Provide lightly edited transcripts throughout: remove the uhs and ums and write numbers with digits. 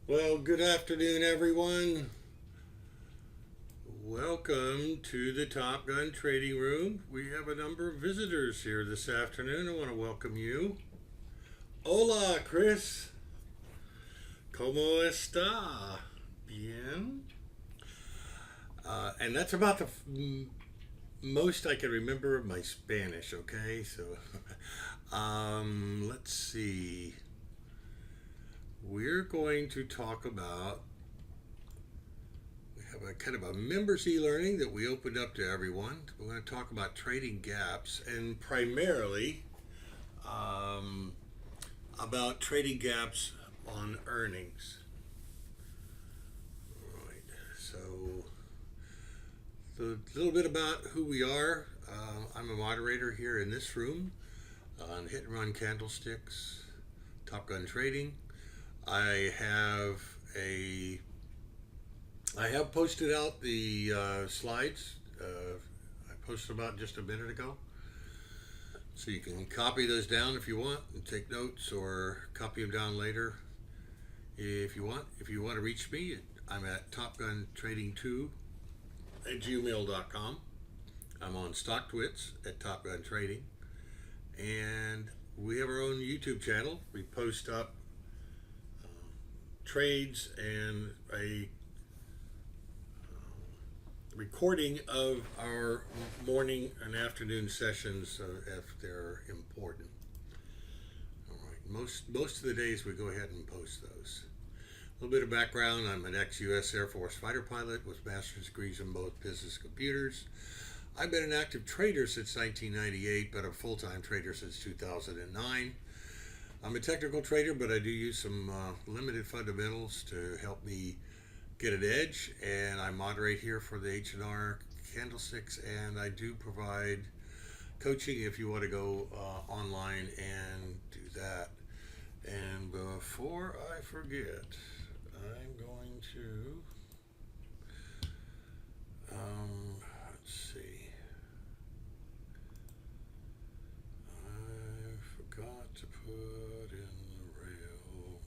Well, good afternoon, everyone. Welcome to the Top Gun Trading Room. We have a number of visitors here this afternoon. I want to welcome you. Hola, Chris. ¿Cómo está? Bien. And that's about the most I can remember of my Spanish, okay? So, let's see. We're going to talk about have a kind of a members e-learning that we opened up to everyone. We're going to talk about trading gaps and primarily about trading gaps on earnings. All right. So a little bit about who we are. I'm a moderator here in this room on Hit and Run Candlesticks, Top Gun Trading. I have posted out the slides. I posted them out just a minute ago. So you can copy those down if you want and take notes or copy them down later if you want. If you want to reach me, I'm at topguntrading2@gmail.com. I'm on StockTwits at Top Gun Trading. And we have our own YouTube channel. We post up trades and a recording of our morning and afternoon sessions if they're important. All right, most of the days we go ahead and post those. A little bit of background: I'm an ex-U.S. Air Force fighter pilot with master's degrees in both business and computers. I've been an active trader since 1998, but a full-time trader since 2009. I'm a technical trader, but I do use some limited fundamentals to help me get an edge, and I moderate here for the H&R Candlesticks, and I do provide coaching if you want to go online and do that. And before I forget, I'm going to let's see, I forgot to put in the railroad.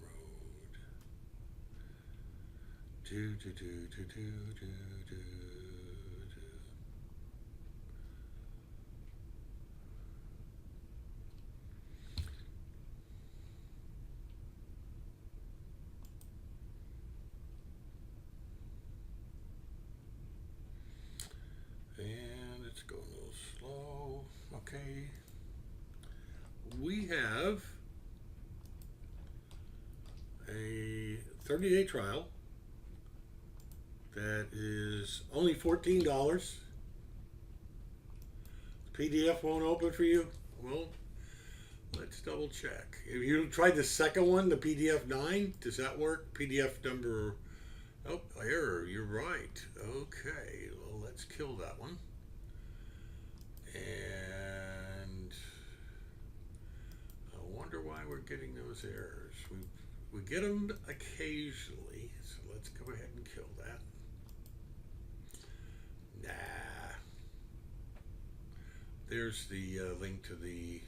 Do do do do do do do do. And it's going a little slow. Okay. We have a 30-day trial that is only $14. The PDF won't open for you? Well, let's double check. If you tried the second one, the PDF 9, does that work? PDF number, oh, error, you're right. Okay, well, let's kill that one. And I wonder why we're getting those errors. We get them occasionally, so let's go ahead and kill that. Nah. There's the link to the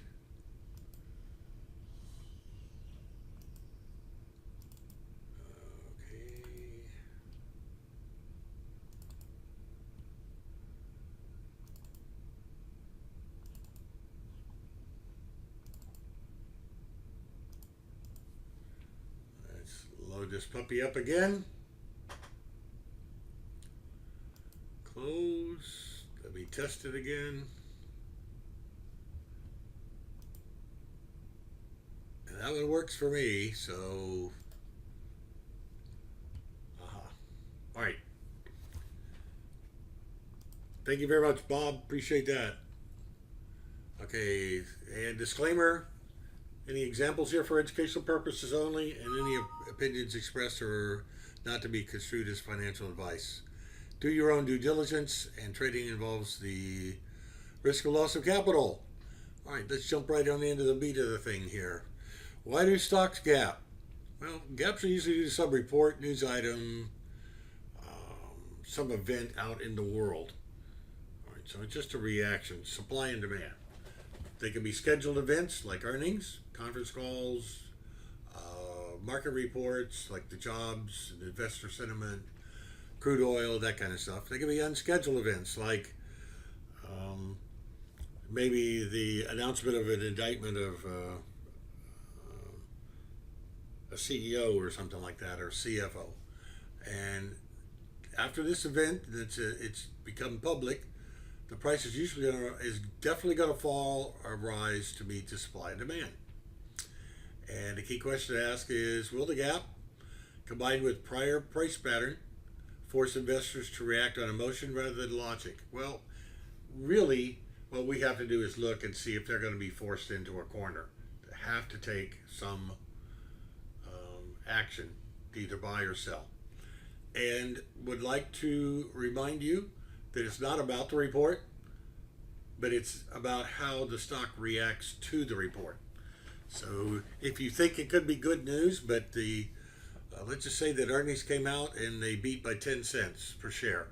okay. Let's load this puppy up again. Close. Let me test it again. And that one works for me, so. All right. Thank you very much, Bob. Appreciate that. Okay, and disclaimer: any examples here for educational purposes only, and any opinions expressed are not to be construed as financial advice. Do your own due diligence, and trading involves the risk of loss of capital. All right, let's jump right on into the meat of the thing here. Why do stocks gap? Well, gaps are usually due to some report, news item, some event out in the world. All right, so it's just a reaction, supply and demand. They can be scheduled events like earnings, conference calls, market reports like the jobs, the investor sentiment, crude oil, that kind of stuff. They can be unscheduled events like maybe the announcement of an indictment of a CEO or something like that, or CFO. And after this event, it's become public. The price is definitely going to fall or rise to meet the supply and demand. And the key question to ask is, will the gap, combined with prior price pattern, force investors to react on emotion rather than logic? Well, really, what we have to do is look and see if they're going to be forced into a corner. They have to take some action to either buy or sell. And would like to remind you that it's not about the report, but it's about how the stock reacts to the report. So if you think it could be good news, but let's just say that earnings came out and they beat by 10 cents per share.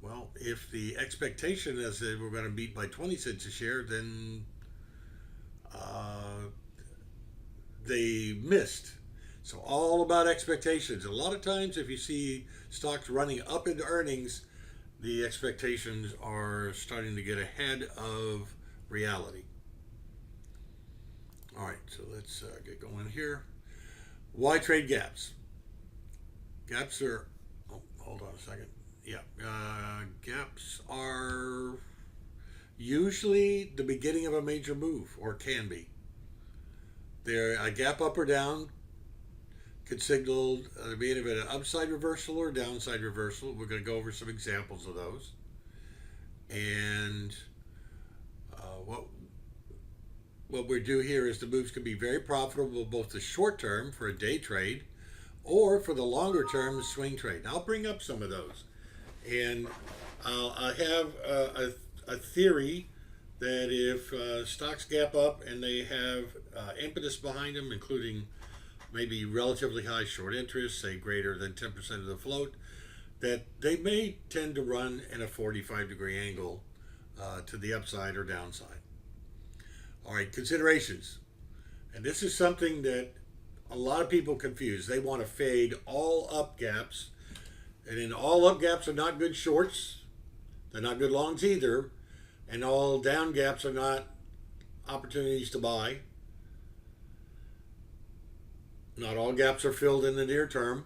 Well, if the expectation is that we're going to beat by 20 cents a share, then they missed. So all about expectations. A lot of times if you see stocks running up into earnings, the expectations are starting to get ahead of reality. All right, so let's get going here. Why trade gaps? Gaps are, hold on a second. Yeah, gaps are usually the beginning of a major move, or can be. They're a gap up or down could signal the beginning of an upside reversal or downside reversal. We're going to go over some examples of those. And what we do here is the moves can be very profitable, both the short term for a day trade or for the longer term swing trade. And I'll bring up some of those. And I have a theory that if stocks gap up and they have impetus behind them, including maybe relatively high short interest, say greater than 10% of the float, that they may tend to run in a 45-degree angle to the upside or downside. All right, considerations. And this is something that a lot of people confuse. They want to fade all up gaps. And then all up gaps are not good shorts. They're not good longs either. And all down gaps are not opportunities to buy. Not all gaps are filled in the near term.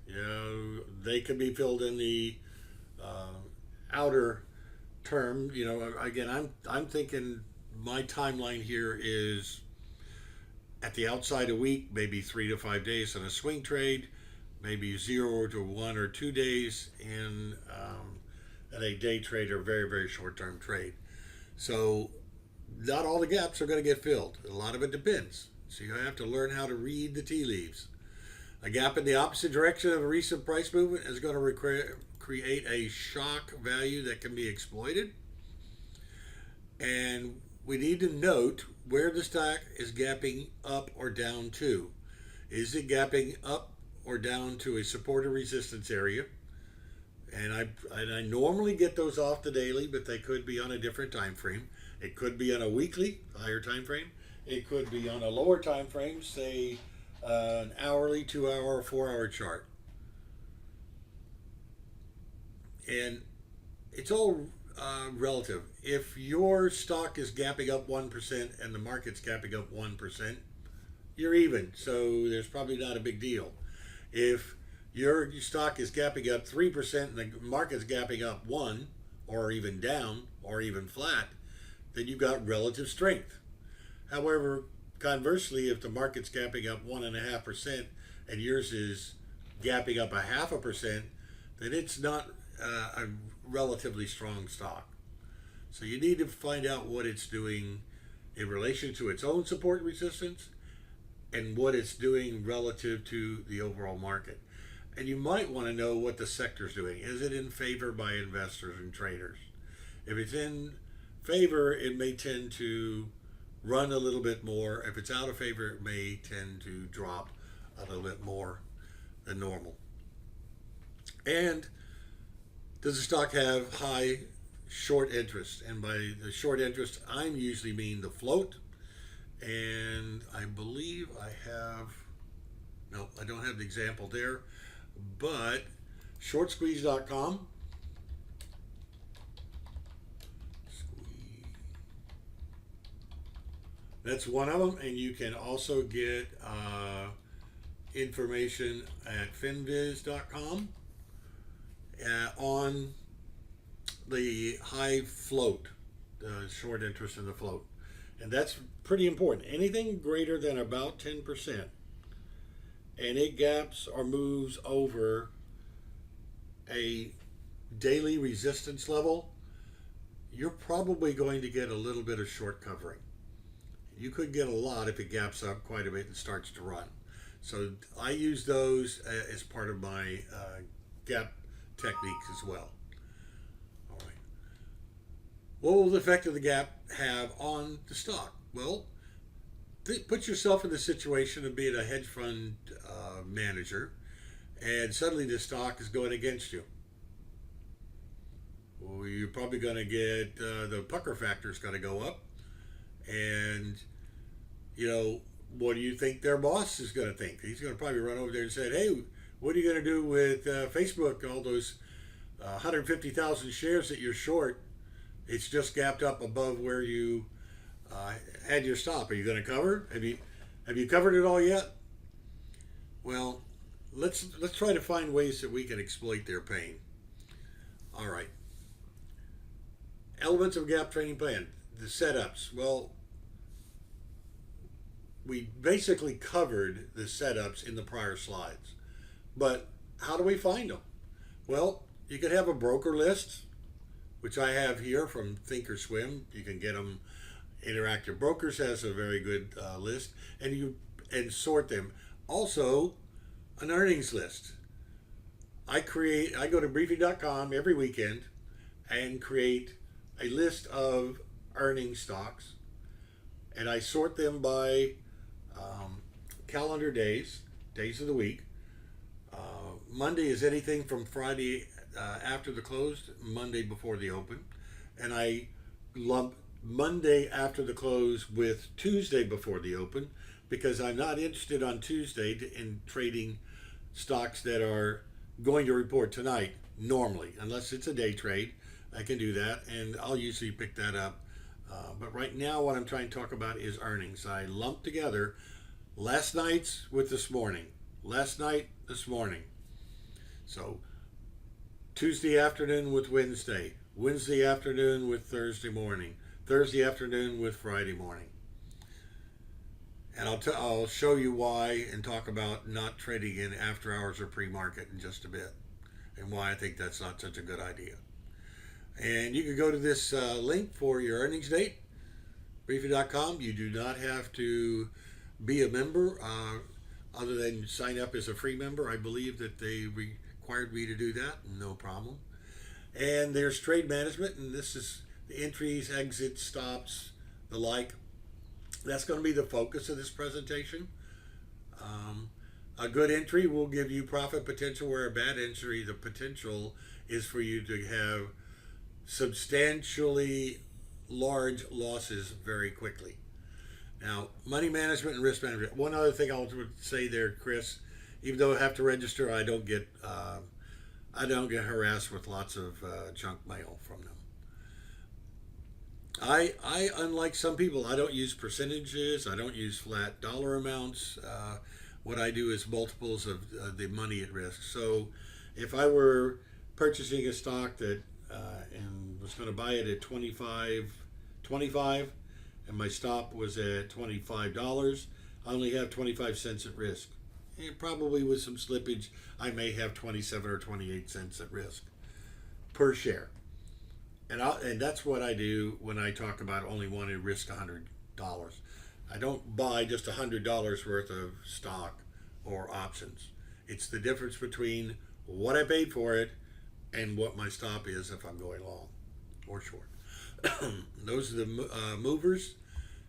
You know, they could be filled in the outer term. You know, again, I'm thinking my timeline here is at the outside a week, maybe 3 to 5 days in a swing trade, maybe 0 to 1 or 2 days in a day trade or very, very short term trade. So not all the gaps are going to get filled. A lot of it depends. So you have to learn how to read the tea leaves. A gap in the opposite direction of a recent price movement is going to create a shock value that can be exploited. And we need to note where the stock is gapping up or down to. Is it gapping up or down to a support or resistance area? And I normally get those off the daily, but they could be on a different time frame. It could be on a weekly, higher time frame. It could be on a lower time frame, say an hourly, 2 hour, 4 hour chart. And it's all relative. If your stock is gapping up 1% and the market's gapping up 1%, you're even. So there's probably not a big deal. If your stock is gapping up 3% and the market's gapping up 1%, or even down, or even flat, then you've got relative strength. However, conversely, if the market's gapping up 1.5% and yours is gapping up 0.5%, then it's not a relatively strong stock. So you need to find out what it's doing in relation to its own support resistance and what it's doing relative to the overall market. And you might want to know what the sector's doing. Is it in favor by investors and traders? If it's in favor, it may tend to run a little bit more. If it's out of favor, it may tend to drop a little bit more than normal. And does the stock have high short interest? And by the short interest, I'm usually mean the float. And I believe I have No, I don't have the example there, but shortsqueeze.com. That's one of them, and you can also get information at finviz.com on the high float, the short interest in the float. And that's pretty important. Anything greater than about 10%, and it gaps or moves over a daily resistance level, you're probably going to get a little bit of short covering. You could get a lot if it gaps up quite a bit and starts to run. So I use those as part of my gap techniques as well. All right. What will the effect of the gap have on the stock? Well, put yourself in the situation of being a hedge fund manager, and suddenly the stock is going against you. Well, you're probably going to get the pucker factor is going to go up, and what do you think their boss is going to think? He's going to probably run over there and say, "Hey, what are you going to do with Facebook? All those 150,000 shares that you're short, it's just gapped up above where you had your stop. Are you going to cover? Have you covered it all yet?" Well, let's try to find ways that we can exploit their pain. All right. Elements of a gap trading plan. The setups. Well, we basically covered the setups in the prior slides. But how do we find them? Well, you could have a broker list, which I have here from Thinkorswim. You can get them. Interactive Brokers has a very good list, and sort them. Also, an earnings list. I go to briefing.com every weekend and create a list of earning stocks, and I sort them by calendar days of the week. Monday is anything from Friday after the close, Monday before the open, and I lump Monday after the close with Tuesday before the open, because I'm not interested on Tuesday in trading stocks that are going to report tonight normally, unless it's a day trade. I can do that, and I'll usually pick that up. But right now, what I'm trying to talk about is earnings. I lump together last night's with this morning. Last night, this morning. So Tuesday afternoon with Wednesday. Wednesday afternoon with Thursday morning. Thursday afternoon with Friday morning. And I'll show you why and talk about not trading in after hours or pre-market in just a bit, and why I think that's not such a good idea. And you can go to this link for your earnings date, briefing.com. You do not have to be a member other than sign up as a free member. I believe that they required me to do that. No problem. And there's trade management, and this is the entries, exits, stops, the like. That's going to be the focus of this presentation. A good entry will give you profit potential, where a bad entry, the potential is for you to have substantially large losses very quickly. Now, money management and risk management. One other thing I want to say there, Chris, even though I have to register, I don't get harassed with lots of junk mail from them. I unlike some people, I don't use percentages. I don't use flat dollar amounts. What I do is multiples of the money at risk. So if I were purchasing a stock that and was going to buy it at $25, and my stop was at $25, I only have 25 cents at risk. And probably with some slippage, I may have 27 or 28 cents at risk per share. And that's what I do when I talk about only wanting to risk $100. I don't buy just $100 worth of stock or options. It's the difference between what I paid for it and what my stop is if I'm going long or short. Those are the movers.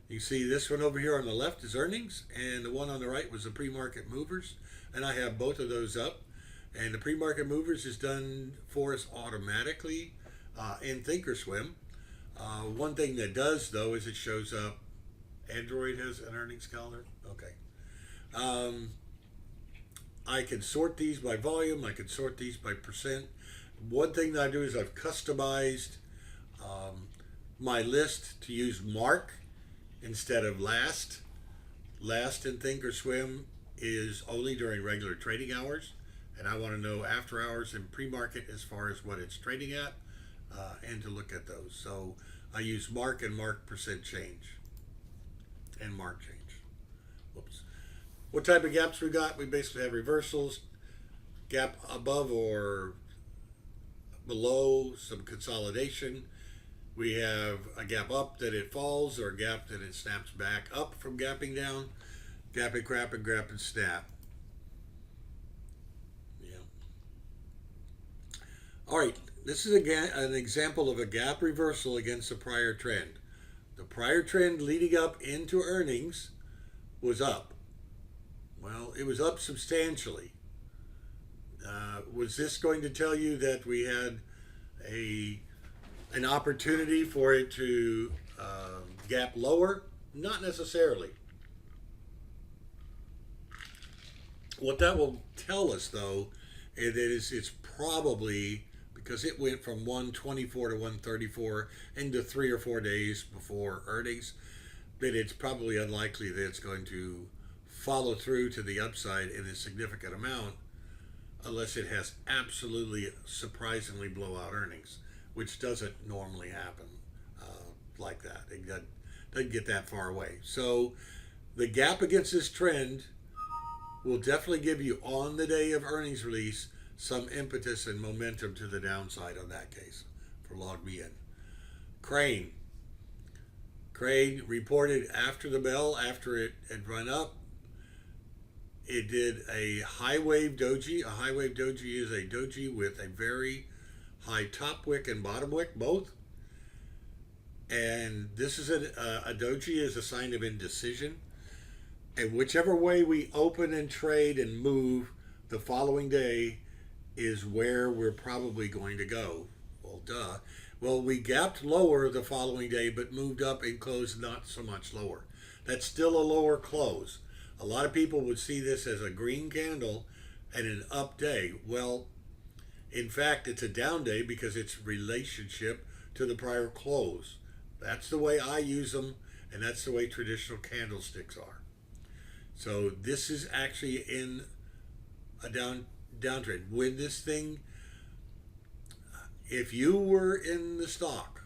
You see this one over here on the left is earnings, and the one on the right was the pre-market movers, and I have both of those up. And the pre-market movers is done for us automatically in Thinkorswim. One thing that does, though, is it shows up. Android has an earnings calendar. Okay. I can sort these by volume. I can sort these by percent. One thing that I do is I've customized my list to use mark instead of last. Last in Thinkorswim is only during regular trading hours, and I want to know after hours and pre-market as far as what it's trading at, and to look at those. So I use mark and mark percent change and mark change. Whoops. What type of gaps we got? We basically have reversals, gap above or below, some consolidation. We have a gap up that it falls, or a gap that it snaps back up from gapping down. Gap and crap and grab and snap. Yeah. All right. This is again an example of a gap reversal against the prior trend. The prior trend leading up into earnings was up. Well, it was up substantially. Was this going to tell you that we had an opportunity for it to gap lower? Not necessarily. What that will tell us, though, is it's probably because it went from 124 to 134 into 3 or 4 days before earnings, that it's probably unlikely that it's going to follow through to the upside in a significant amount unless it has absolutely surprisingly blowout earnings, which doesn't normally happen like that. It doesn't get that far away. So the gap against this trend will definitely give you, on the day of earnings release, some impetus and momentum to the downside on that case for log me in. Crane reported after the bell, after it had run up. It did a high wave doji. A high wave doji is a doji with a very high top wick and bottom wick, both. And this is a doji is a sign of indecision. And whichever way we open and trade and move the following day is where we're probably going to go. Well, duh. Well, we gapped lower the following day, but moved up and closed not so much lower. That's still a lower close. A lot of people would see this as a green candle and an up day. Well, in fact, it's a down day because it's relationship to the prior close. That's the way I use them, and that's the way traditional candlesticks are. So this is actually in a downtrend. When this thing, if you were in the stock,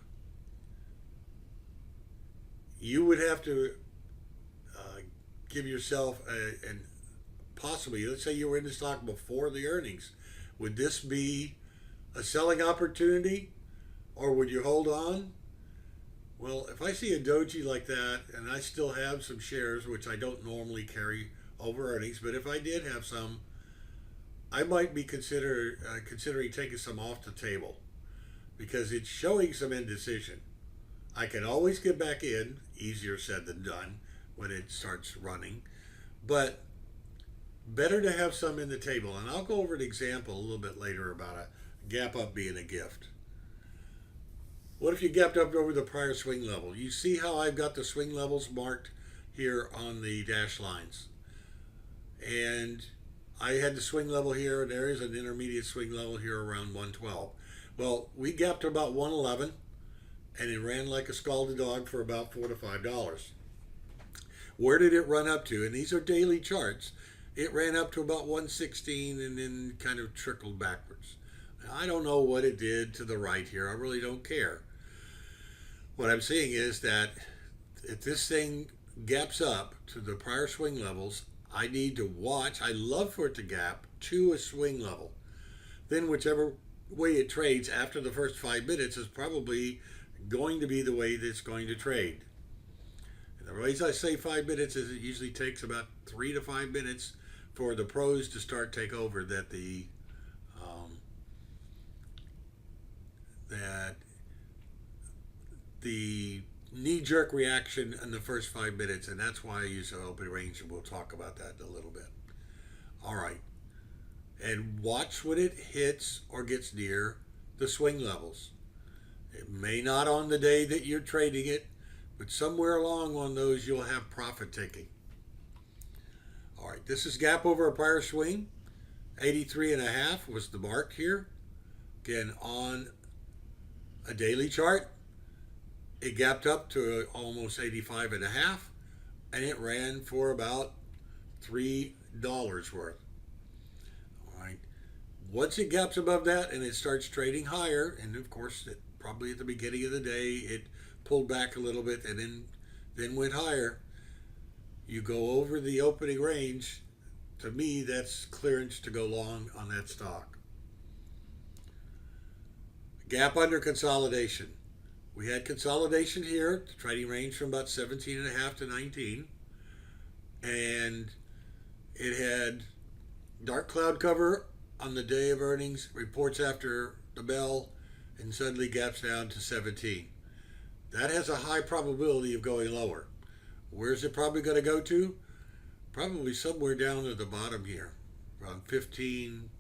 you would have to give yourself and possibly, let's say you were in the stock before the earnings, would this be a selling opportunity, or would you hold on? Well, if I see a doji like that, and I still have some shares, which I don't normally carry over earnings, but if I did have some, I might be considering taking some off the table because it's showing some indecision. I can always get back in, easier said than done, when it starts running, but better to have some in the table. And I'll go over an example a little bit later about a gap up being a gift. What if you gapped up over the prior swing level? You see how I've got the swing levels marked here on the dash lines. And I had the swing level here, and there is an intermediate swing level here around 112. Well, we gapped to about 111, and it ran like a scalded dog for about $4 to $5. Where did it run up to? And these are daily charts. It ran up to about 116 and then kind of trickled backwards. Now, I don't know what it did to the right here. I really don't care. What I'm saying is that if this thing gaps up to the prior swing levels, I need to watch. I love for it to gap to a swing level. Then whichever way it trades after the first 5 minutes is probably going to be the way that it's going to trade. And the reason I say 5 minutes is it usually takes about 3 to 5 minutes for the pros to start take over, that the knee-jerk reaction in the first 5 minutes, and that's why I use an open range, and we'll talk about that in a little bit. All right. And watch when it hits or gets near the swing levels. It may not on the day that you're trading it, but somewhere along on those you'll have profit taking. All right, this is gap over a prior swing. 83 and a half was the mark here. Again, on a daily chart, it gapped up to almost 85 and a half, and it ran for about $3 worth. All right. Once it gaps above that and it starts trading higher, and of course, probably at the beginning of the day, it pulled back a little bit and then went higher. You go over the opening range. To me, that's clearance to go long on that stock. Gap under consolidation. We had consolidation here, the trading range from about 17.5 to 19. And it had dark cloud cover on the day of earnings, reports after the bell, and suddenly gaps down to 17. That has a high probability of going lower. Where's it probably going to go to? Probably somewhere down at the bottom here, around 15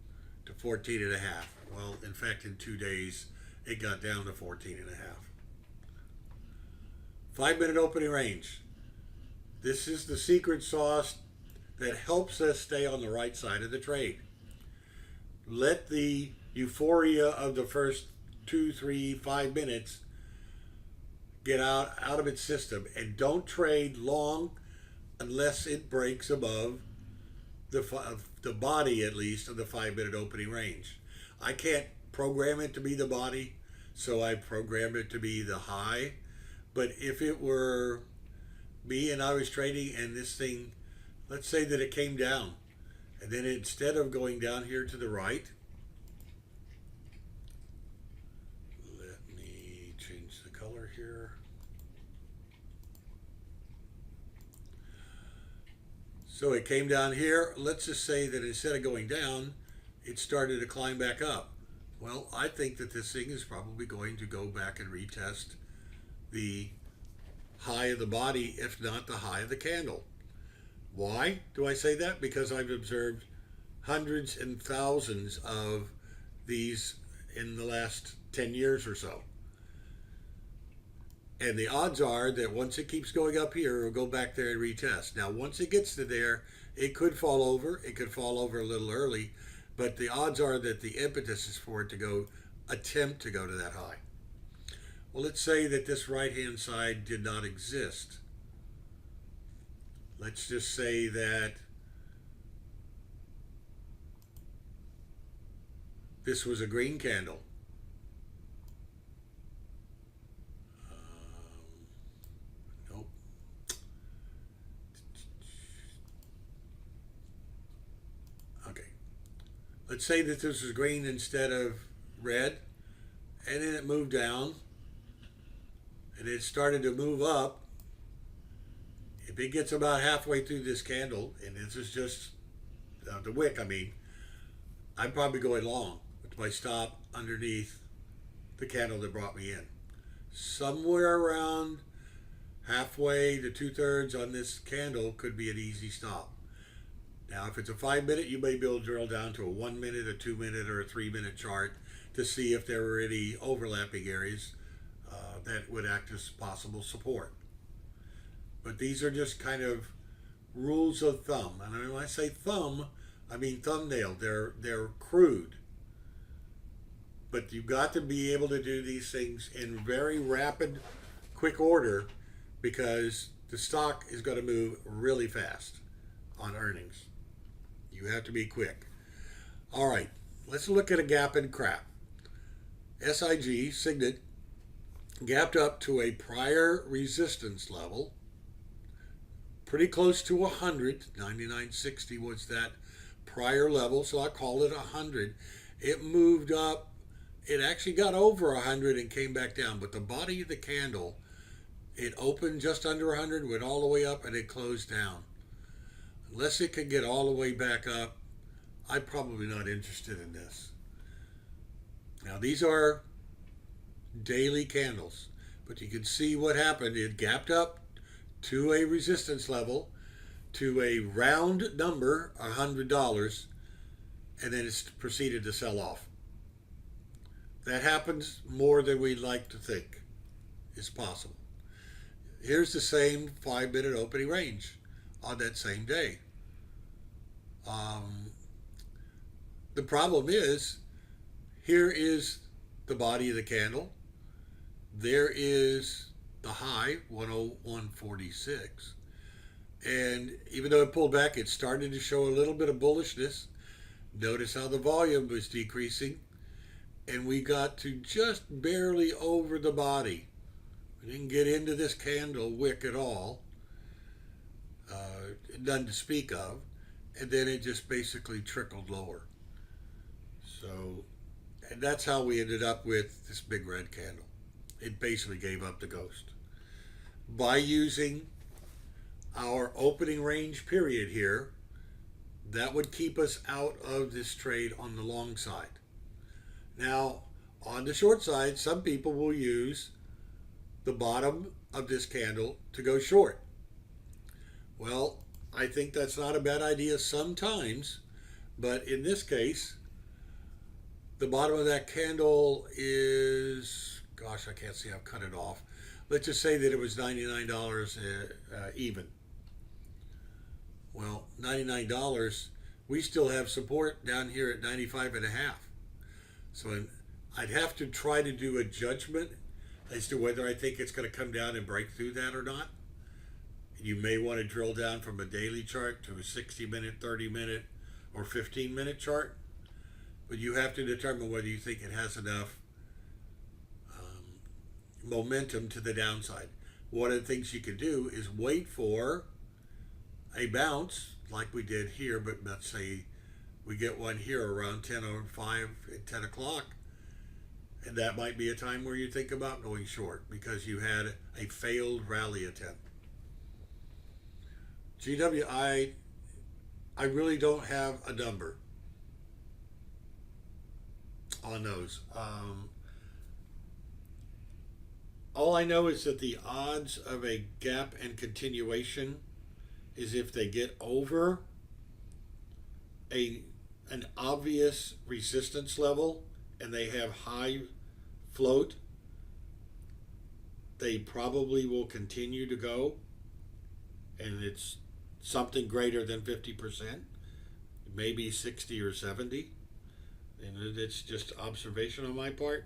to 14 and a half. Well, in fact, in 2 days, it got down to 14 and a half. 5-minute opening range. This is the secret sauce that helps us stay on the right side of the trade. Let the euphoria of the first 2, 3, 5 minutes get out of its system, and don't trade long unless it breaks above the body, at least, of the 5-minute opening range. I can't program it to be the body, so I program it to be the high. But if it were me and I was trading and this thing, let's say that it came down, and then instead of going down here to the right, let me change the color here. So it came down here. Let's just say that instead of going down, it started to climb back up. Well, I think that this thing is probably going to go back and retest the high of the body, if not the high of the candle. Why do I say that? Because I've observed hundreds and thousands of these in the last 10 years or so. And the odds are that once it keeps going up here, it'll go back there and retest. Now, once it gets to there, it could fall over. It could fall over a little early. But the odds are that the impetus is for it to attempt to go to that high. Well, let's say that this right-hand side did not exist. Let's just say that this was a green candle. Nope. Okay. Let's say that this was green instead of red, and then it moved down, and it started to move up. If it gets about halfway through this candle, and this is just the wick, I'm probably going long with my stop underneath the candle that brought me in. Somewhere around halfway to 2/3 on this candle could be an easy stop. Now, if it's a 5-minute, you may be able to drill down to a 1-minute, a 2-minute, or a 3-minute chart to see if there were any overlapping areas that would act as possible support. But these are just kind of rules of thumb. And when I say thumb, I mean thumbnail. They're crude. But you've got to be able to do these things in very rapid, quick order, because the stock is going to move really fast on earnings. You have to be quick. All right, let's look at a gap in crap. SIG, Signet, gapped up to a prior resistance level, pretty close to 100. 99.60 was that prior level, so I call it 100. It moved up. It actually got over 100 and came back down, but the body of the candle, it opened just under 100, went all the way up, and it closed down. Unless it can get all the way back up, I'm probably not interested in this. Now, these are daily candles, but you can see what happened. It gapped up to a resistance level, to a round number, $100, and then it's proceeded to sell off. That happens more than we'd like to think is possible. Here's the same 5-minute opening range on that same day. The problem is, here is the body of the candle. There is the high, 101.46. And even though it pulled back, it started to show a little bit of bullishness. Notice how the volume was decreasing. And we got to just barely over the body. We didn't get into this candle wick at all. None to speak of. And then it just basically trickled lower. So, and that's how we ended up with this big red candle. It basically gave up the ghost. By using our opening range period here, that would keep us out of this trade on the long side. Now, on the short side, some people will use the bottom of this candle to go short. Well, I think that's not a bad idea sometimes, but in this case, the bottom of that candle is, gosh, I can't see, I've cut it off. Let's just say that it was $99 even. Well, $99, we still have support down here at 95.5. So I'd have to try to do a judgment as to whether I think it's going to come down and break through that or not. You may want to drill down from a daily chart to a 60-minute, 30-minute, or 15-minute chart. But you have to determine whether you think it has enough momentum to the downside. One of the things you can do is wait for a bounce like we did here, but let's say we get one here around 10:05 at 10 o'clock, and that might be a time where you think about going short because you had a failed rally attempt. GWI, I really don't have a number on those. All I know is that the odds of a gap and continuation is if they get over an obvious resistance level and they have high float, they probably will continue to go, and it's something greater than 50%, maybe 60 or 70. And it's just observation on my part.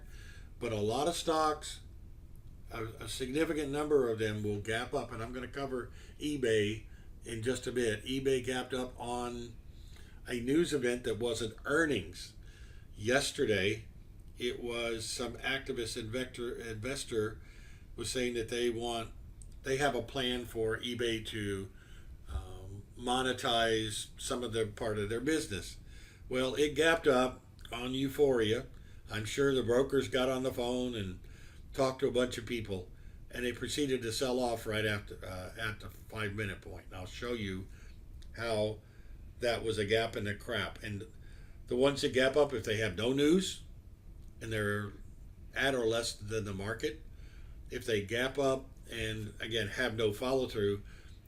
But a lot of stocks, a significant number of them will gap up, and I'm going to cover eBay in just a bit. eBay gapped up on a news event that wasn't earnings. Yesterday, it was some activist investor was saying that they have a plan for eBay to monetize some of the part of their business. Well, it gapped up on euphoria. I'm sure the brokers got on the phone and talked to a bunch of people, and they proceeded to sell off right after at the 5-minute point. And I'll show you how that was a gap in the crap. And the ones that gap up, if they have no news and they're at or less than the market, if they gap up and again have no follow through,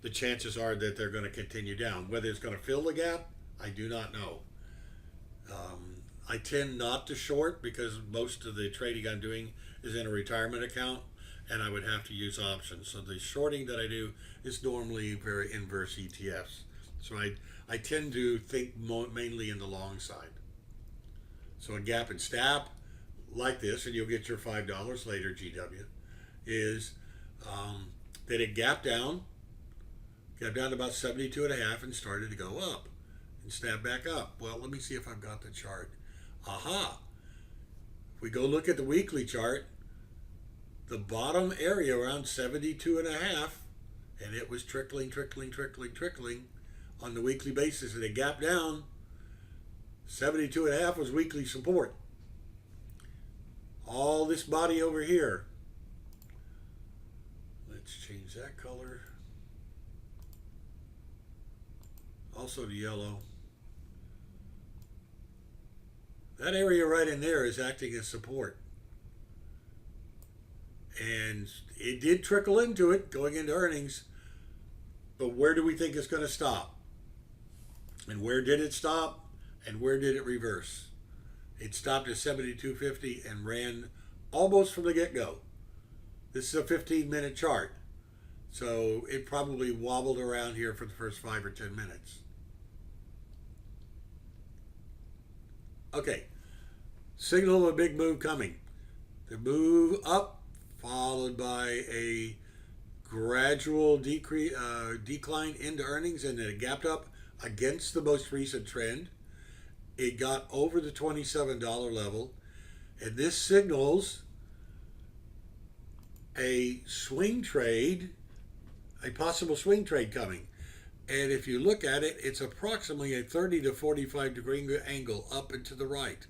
the chances are that they're going to continue down. Whether it's going to fill the gap, I do not know. I tend not to short because most of the trading I'm doing is in a retirement account, and I would have to use options. So the shorting that I do is normally very inverse ETFs. So I tend to think mainly in the long side. So a gap and stab like this, and you'll get your $5 later, GW, is that it gapped down to about 72.5 and started to go up and snap back up. Well, let me see if I've got the chart. Aha! If we go look at the weekly chart, the bottom area around 72.5, and it was trickling on the weekly basis, and it gapped down. 72.5 was weekly support. All this body over here. Let's change that color. Also the yellow. That area right in there is acting as support. And it did trickle into it going into earnings. But where do we think it's going to stop? And where did it stop? And where did it reverse? It stopped at 72.50 and ran almost from the get-go. This is a 15-minute chart. So it probably wobbled around here for the first 5 or 10 minutes. Okay, signal of a big move coming. The move up, followed by a gradual decline into earnings, and then it gapped up against the most recent trend. It got over the $27 level, and this signals a swing trade, a possible swing trade coming. And if you look at it, it's approximately a 30 to 45 degree angle up and to the right.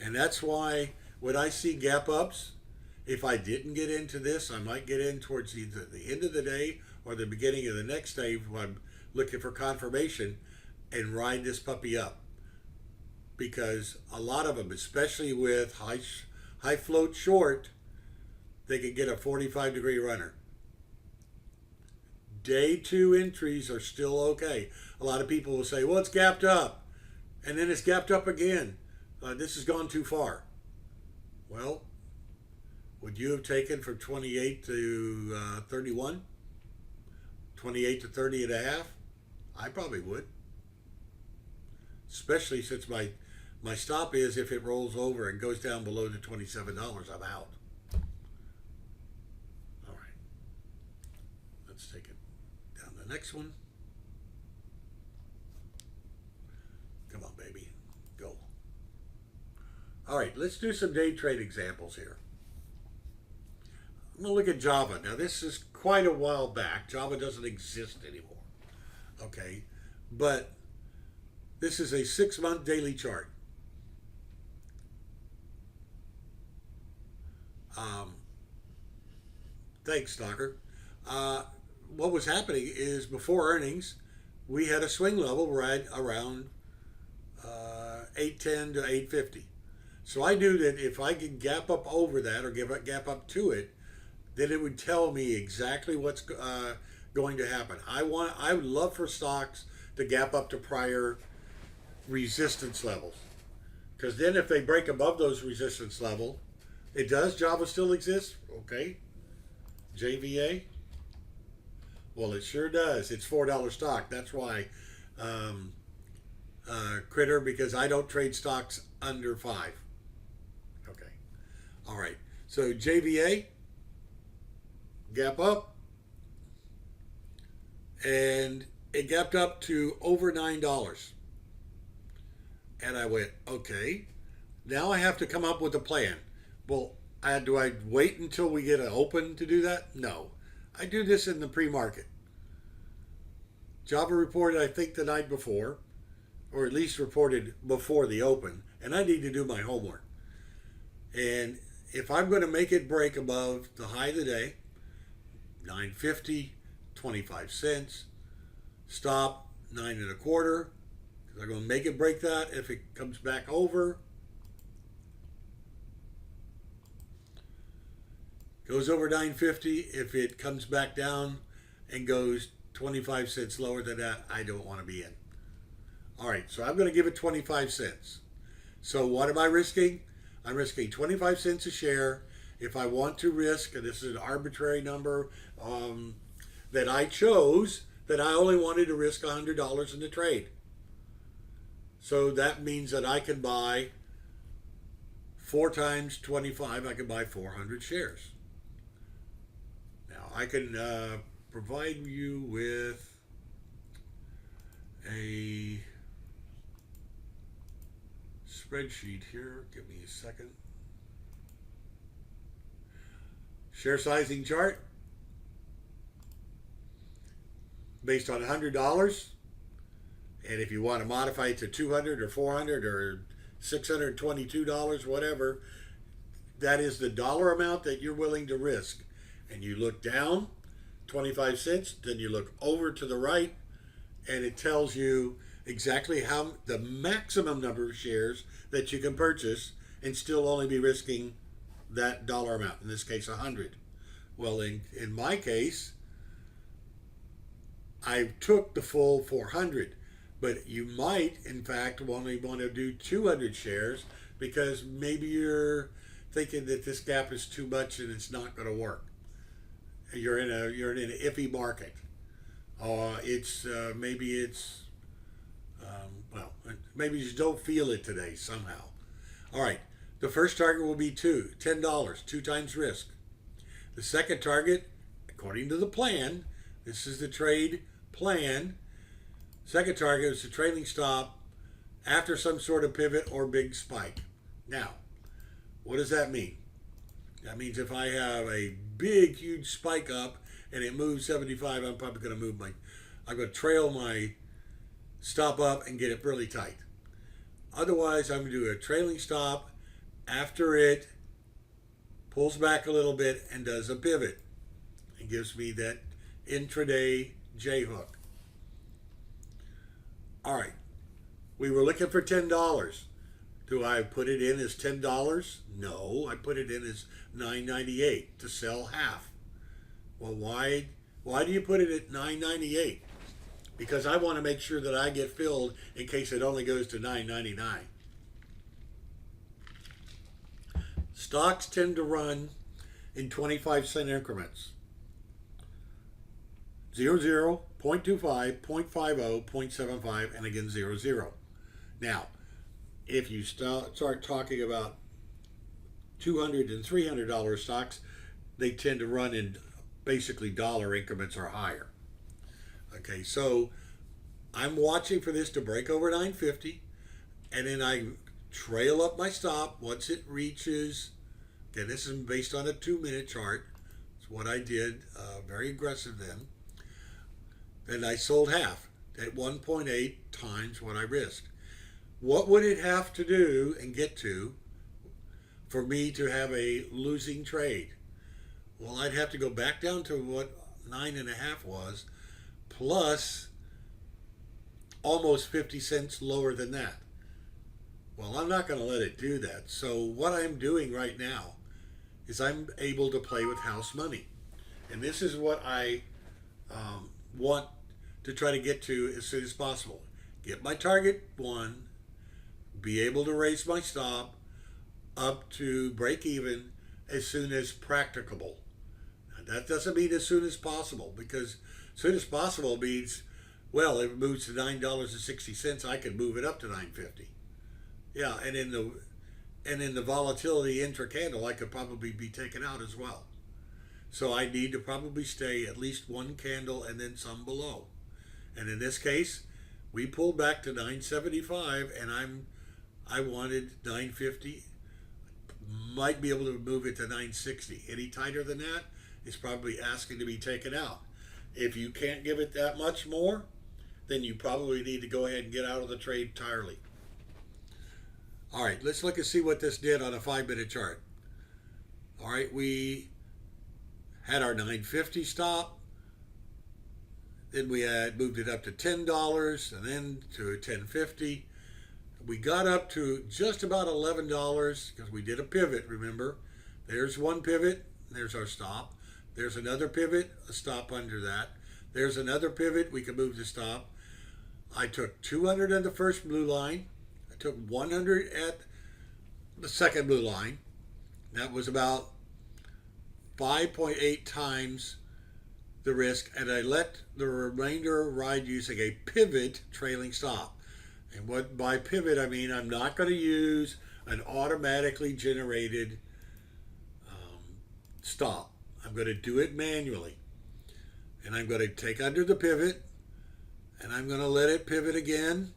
And that's why when I see gap ups, if I didn't get into this, I might get in towards either the end of the day or the beginning of the next day when I'm looking for confirmation and ride this puppy up. Because a lot of them, especially with high float short, they can get a 45 degree runner. Day two entries are still okay. A lot of people will say, well, it's gapped up. And then it's gapped up again. This has gone too far. Well, would you have taken from 28 to 31? 28 to 30 and a half? I probably would. Especially since my stop is if it rolls over and goes down below the $27, I'm out. All right. Let's take it down to the next one. Come on, baby. Go. All right, let's do some day trade examples here. I'm going to look at Java. Now, this is quite a while back. Java doesn't exist anymore. Okay, but this is a 6-month daily chart. Thanks, Stalker. What was happening is before earnings, we had a swing level right around 810 to 850. So I knew that if I could gap up over that or gap up to it, then it would tell me exactly what's going to happen. I would love for stocks to gap up to prior resistance levels, because then if they break above those resistance level, it does. Java still exists, okay? JVA, well, it sure does. It's $4 stock. That's why Critter, because I don't trade stocks under 5. Okay, all right. So JVA, gap up, and it gapped up to over $9. And I went, okay, now I have to come up with a plan. Well, do I wait until we get an open to do that? No. I do this in the pre-market. Java reported, I think, the night before, or at least reported before the open, and I need to do my homework. And if I'm going to make it break above the high of the day, 950, 25 cents, stop 9 1/4, because I'm going to make it break that. If it comes back over, goes over 950. If it comes back down and goes 25 cents lower than that, I don't want to be in. All right, so I'm going to give it 25 cents. So what am I risking? I'm risking 25 cents a share. If I want to risk, and this is an arbitrary number that I chose, that I only wanted to risk $100 in the trade. So that means that I can buy 4 times 25, I can buy 400 shares. Now I can provide you with a spreadsheet here. Give me a second. Share sizing chart based on $100. And if you want to modify it to $200 or $400 or $622, whatever, that is the dollar amount that you're willing to risk. And you look down 25 cents, then you look over to the right, and it tells you exactly how the maximum number of shares that you can purchase and still only be risking that dollar amount, in this case 100. Well, in my case, I took the full 400, but you might in fact only want to do 200 shares because maybe you're thinking that this gap is too much and it's not going to work. You're in an iffy market. Maybe it's Well, maybe you just don't feel it today somehow. All right. The first target will be $10, 2 times risk. The second target, according to the plan, this is the trade plan. Second target is the trailing stop after some sort of pivot or big spike. Now, what does that mean? That means if I have a big, huge spike up and it moves 75, I'm probably going to I'm going to trail my stop up and get it really tight. Otherwise, I'm going to do a trailing stop after it pulls back a little bit and does a pivot. It gives me that intraday J hook. All right, we were looking for $10. Do I put it in as $10? No, I put it in as $9.98 to sell half. Well, why do you put it at $9.98? Because I want to make sure that I get filled in case it only goes to $9.99. Stocks tend to run in 25-cent increments. 00, 0.25, 0.50, 0.75, and again 00. Now, if you start talking about $200 and $300 stocks, they tend to run in basically dollar increments or higher. Okay, so I'm watching for this to break over 950, and then I trail up my stop once it reaches. Okay, this is based on a 2-minute chart. It's what I did, very aggressive then. Then I sold half at 1.8 times what I risked. What would it have to do and get to for me to have a losing trade? Well, I'd have to go back down to what 9.5 was, plus almost 50 cents lower than that. Well, I'm not going to let it do that. So what I'm doing right now is I'm able to play with house money. And this is what I want to try to get to as soon as possible. Get my target 1, be able to raise my stop up to break even as soon as practicable. Now, that doesn't mean as soon as possible, because as soon as possible means, well, if it moves to $9.60, I can move it up to $9.50. Yeah, and in the volatility intra-candle, I could probably be taken out as well. So I need to probably stay at least one candle and then some below. And in this case, we pulled back to 975, and I wanted 950. Might be able to move it to 960. Any tighter than that is probably asking to be taken out. If you can't give it that much more, then you probably need to go ahead and get out of the trade entirely. All right, let's look and see what this did on a 5-minute chart. All right, we had our 950 stop. Then we had moved it up to $10 and then to $10.50. We got up to just about $11 because we did a pivot, remember. There's one pivot, there's our stop. There's another pivot, a stop under that. There's another pivot, we can move the stop. I took 200 on the first blue line. I took 100 at the second blue line. That was about 5.8 times the risk, and I let the remainder ride using a pivot trailing stop. And what by pivot I mean, I'm not going to use an automatically generated stop. I'm going to do it manually. And I'm going to take under the pivot, and I'm going to let it pivot again.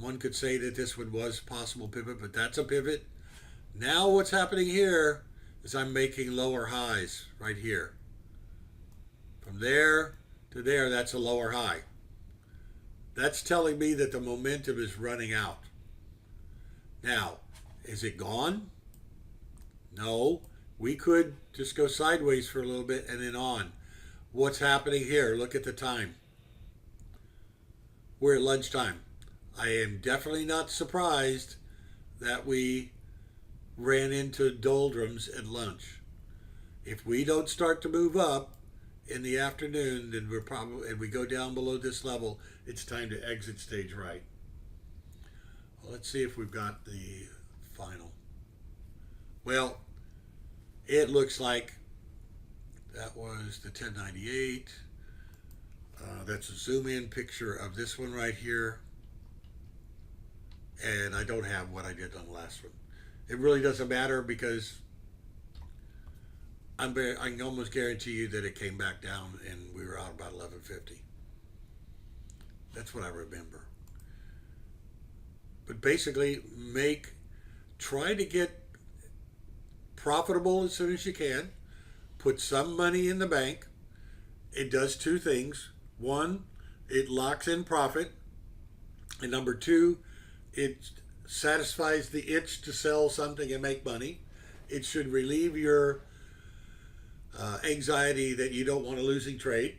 One could say that this one was possible pivot, but that's a pivot. Now what's happening here is I'm making lower highs right here. From there to there, that's a lower high. That's telling me that the momentum is running out. Now, is it gone? No. We could just go sideways for a little bit and then on. What's happening here? Look at the time. We're at lunchtime. I am definitely not surprised that we ran into doldrums at lunch. If we don't start to move up in the afternoon, then we're probably, and we go down below this level, it's time to exit stage right. Well, let's see if we've got the final. Well, it looks like that was the 1098. That's a zoom in picture of this one right here. And I don't have what I did on the last one. It really doesn't matter because I can almost guarantee you that it came back down and we were out about 1150. That's what I remember. But basically, try to get profitable as soon as you can. Put some money in the bank. It does two things. One, it locks in profit. And number two, it satisfies the itch to sell something and make money. It should relieve your anxiety that you don't want a losing trade.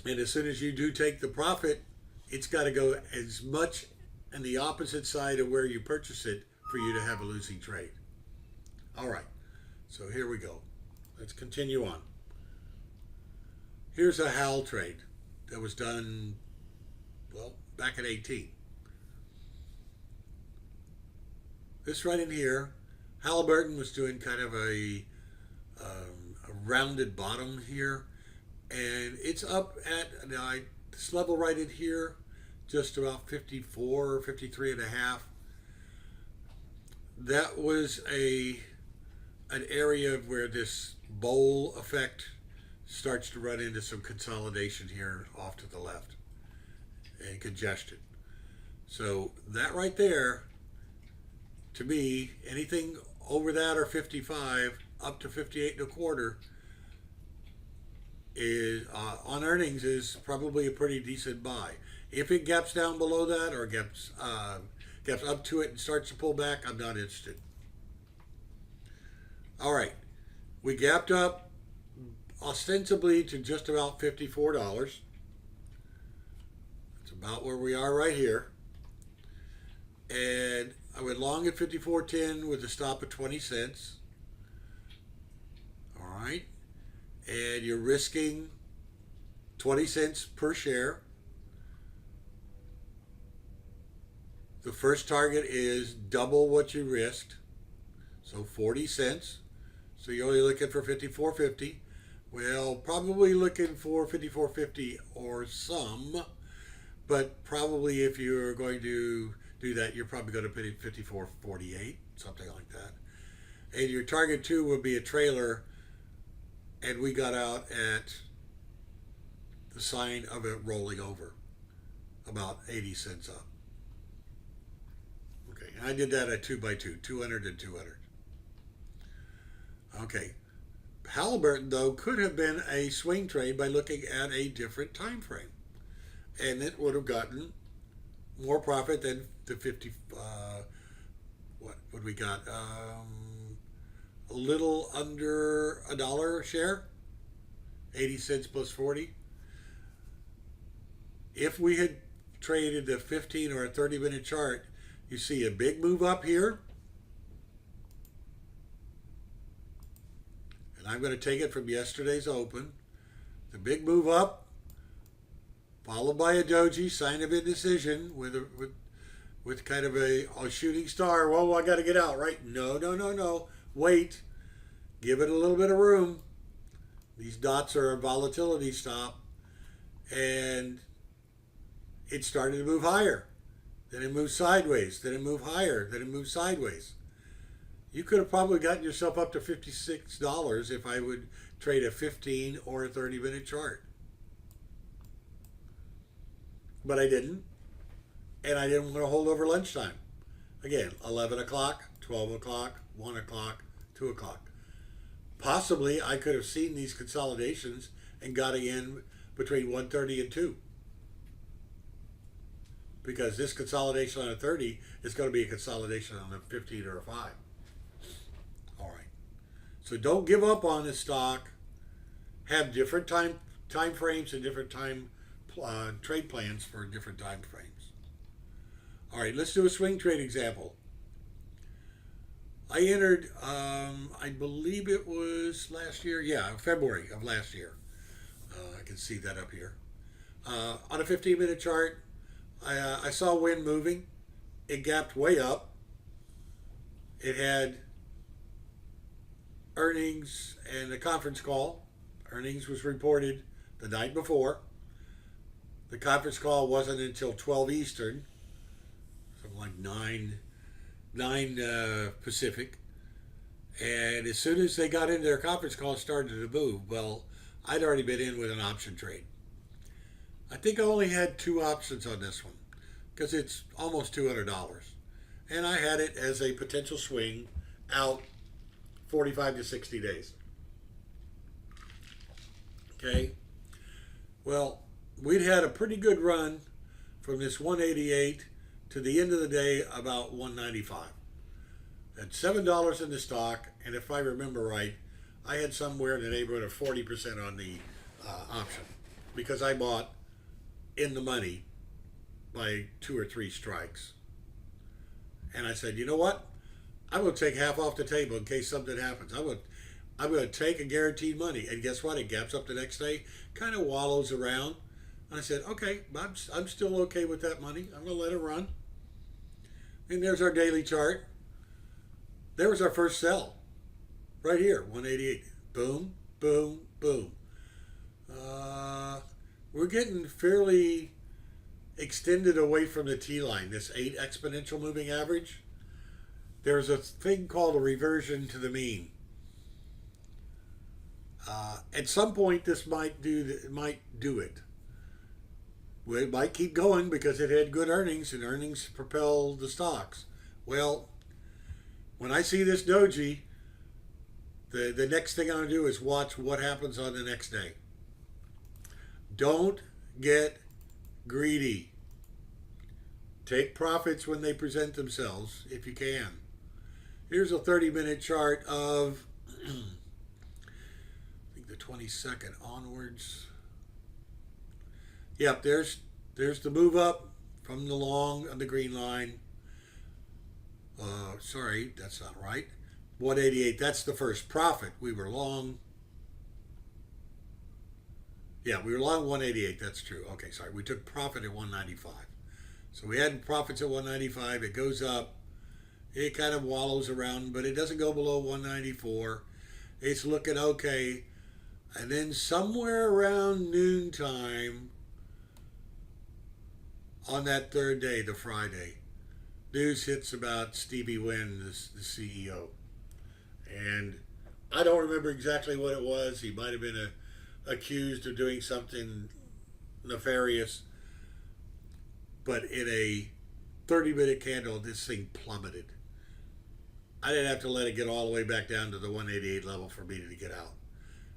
And as soon as you do take the profit, it's got to go as much on the opposite side of where you purchase it for you to have a losing trade. All right, so here we go. Let's continue on. Here's a HAL trade that was done, well, back at 18. This right in here, Halliburton was doing kind of a rounded bottom here, and it's up at this level right in here, just about 54 or 53 and a half. That was an area where this bowl effect starts to run into some consolidation here off to the left and congestion. So that right there, to me, anything over that or 55 up to 58 and a quarter is on earnings is probably a pretty decent buy. If it gaps down below that or gaps up to it and starts to pull back, I'm not interested. All right, we gapped up ostensibly to just about $54. That's about where we are right here. And I went long at 54.10 with a stop at 20 cents. All right. And you're risking 20 cents per share. The first target is double what you risked, so 40 cents. So you're only looking for 54.50. Well, probably looking for 54.50 or some, but probably if you're going to do that, you're probably going to put it 54.48, something like that. And your target two would be a trailer, and we got out at the sign of it rolling over, about 80 cents up. Okay, and I did that at 2x2, 200 and 200. Okay, Halliburton though could have been a swing trade by looking at a different time frame, and it would have gotten more profit than the 50. What we got? A little under $1 a share, 80 cents plus 40. If we had traded the 15 or a 30-minute chart, you see a big move up here. And I'm going to take it from yesterday's open. The big move up, followed by a doji, sign of indecision with kind of a shooting star. Whoa, I got to get out, right? No. Wait. Give it a little bit of room. These dots are a volatility stop. And it started to move higher. Then it moved sideways. Then it moved higher. Then it moved sideways. You could have probably gotten yourself up to $56 if I would trade a 15 or a 30-minute chart. But I didn't. And I didn't want to hold over lunchtime. Again, 11 o'clock, 12 o'clock, 1 o'clock, 2 o'clock. Possibly I could have seen these consolidations and got in between 1:30 and 2. Because this consolidation on a 30 is going to be a consolidation on a 15 or a 5. All right. So don't give up on this stock. Have different time frames and different trade plans for different time frames. All right, let's do a swing trade example. I entered, I believe it was last year. Yeah, February of last year. I can see that up here. On a 15-minute chart, I saw wind moving. It gapped way up. It had earnings and a conference call. Earnings was reported the night before. The conference call wasn't until 12 Eastern, something like 9 Pacific. And as soon as they got into their conference call, it started to move. Well, I'd already been in with an option trade. I think I only had 2 options on this one because it's almost $200. And I had it as a potential swing out 45 to 60 days. Okay. Well, we'd had a pretty good run from this 188 to the end of the day about 195. At $7 in the stock, and if I remember right, I had somewhere in the neighborhood of 40% on the option because I bought in the money by 2 or 3 strikes. And I said, you know what? I'm going to take half off the table in case something happens. I'm going to take a guaranteed money. And guess what? It gaps up the next day, kind of wallows around. And I said, okay, I'm still okay with that money. I'm going to let it run. And there's our daily chart. There was our first sell. Right here, 188. Boom, boom, boom. We're getting fairly extended away from the T line, this 8 exponential moving average. There's a thing called a reversion to the mean. At some point, this might do it. Well, it might keep going because it had good earnings, and earnings propel the stocks. Well, when I see this doji, the next thing I'm going to do is watch what happens on the next day. Don't get greedy. Take profits when they present themselves, if you can. Here's a 30-minute chart of, I think the 22nd onwards. Yep, there's the move up from the long on the green line. Sorry, that's not right. 188, that's the first profit. We were long. Yeah, we were long 188, that's true. Okay, sorry. We took profit at 195. So we had profits at 195. It goes up. It kind of wallows around, but it doesn't go below 194. It's looking okay. And then somewhere around noontime on that third day, the Friday, news hits about Stevie Wynn, the CEO. And I don't remember exactly what it was. He might have been accused of doing something nefarious. But in a 30-minute candle, this thing plummeted. I didn't have to let it get all the way back down to the 188 level for me to get out.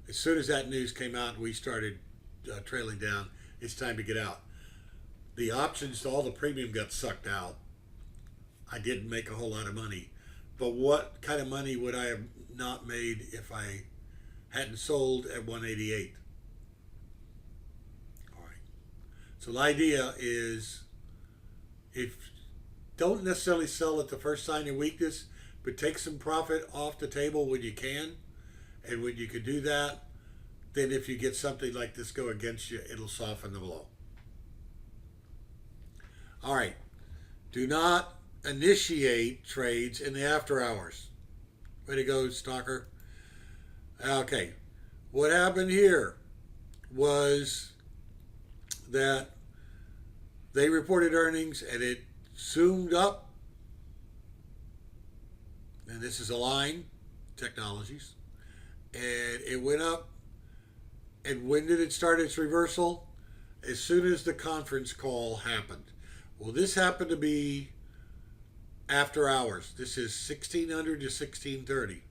As soon as that news came out and we started trailing down, it's time to get out. The options, all the premium got sucked out. I didn't make a whole lot of money. But what kind of money would I have not made if I hadn't sold at 188? All right. So the idea is, if don't necessarily sell at the first sign of weakness, but take some profit off the table when you can. And when you can do that, then if you get something like this go against you, it'll soften the blow. All right. Do not initiate trades in the after hours. Way to go, stalker. Okay. What happened here was that they reported earnings and it zoomed up. And this is Align Technologies. And it went up. And when did it start its reversal? As soon as the conference call happened. Well, this happened to be after hours. This is 1600 to 1630.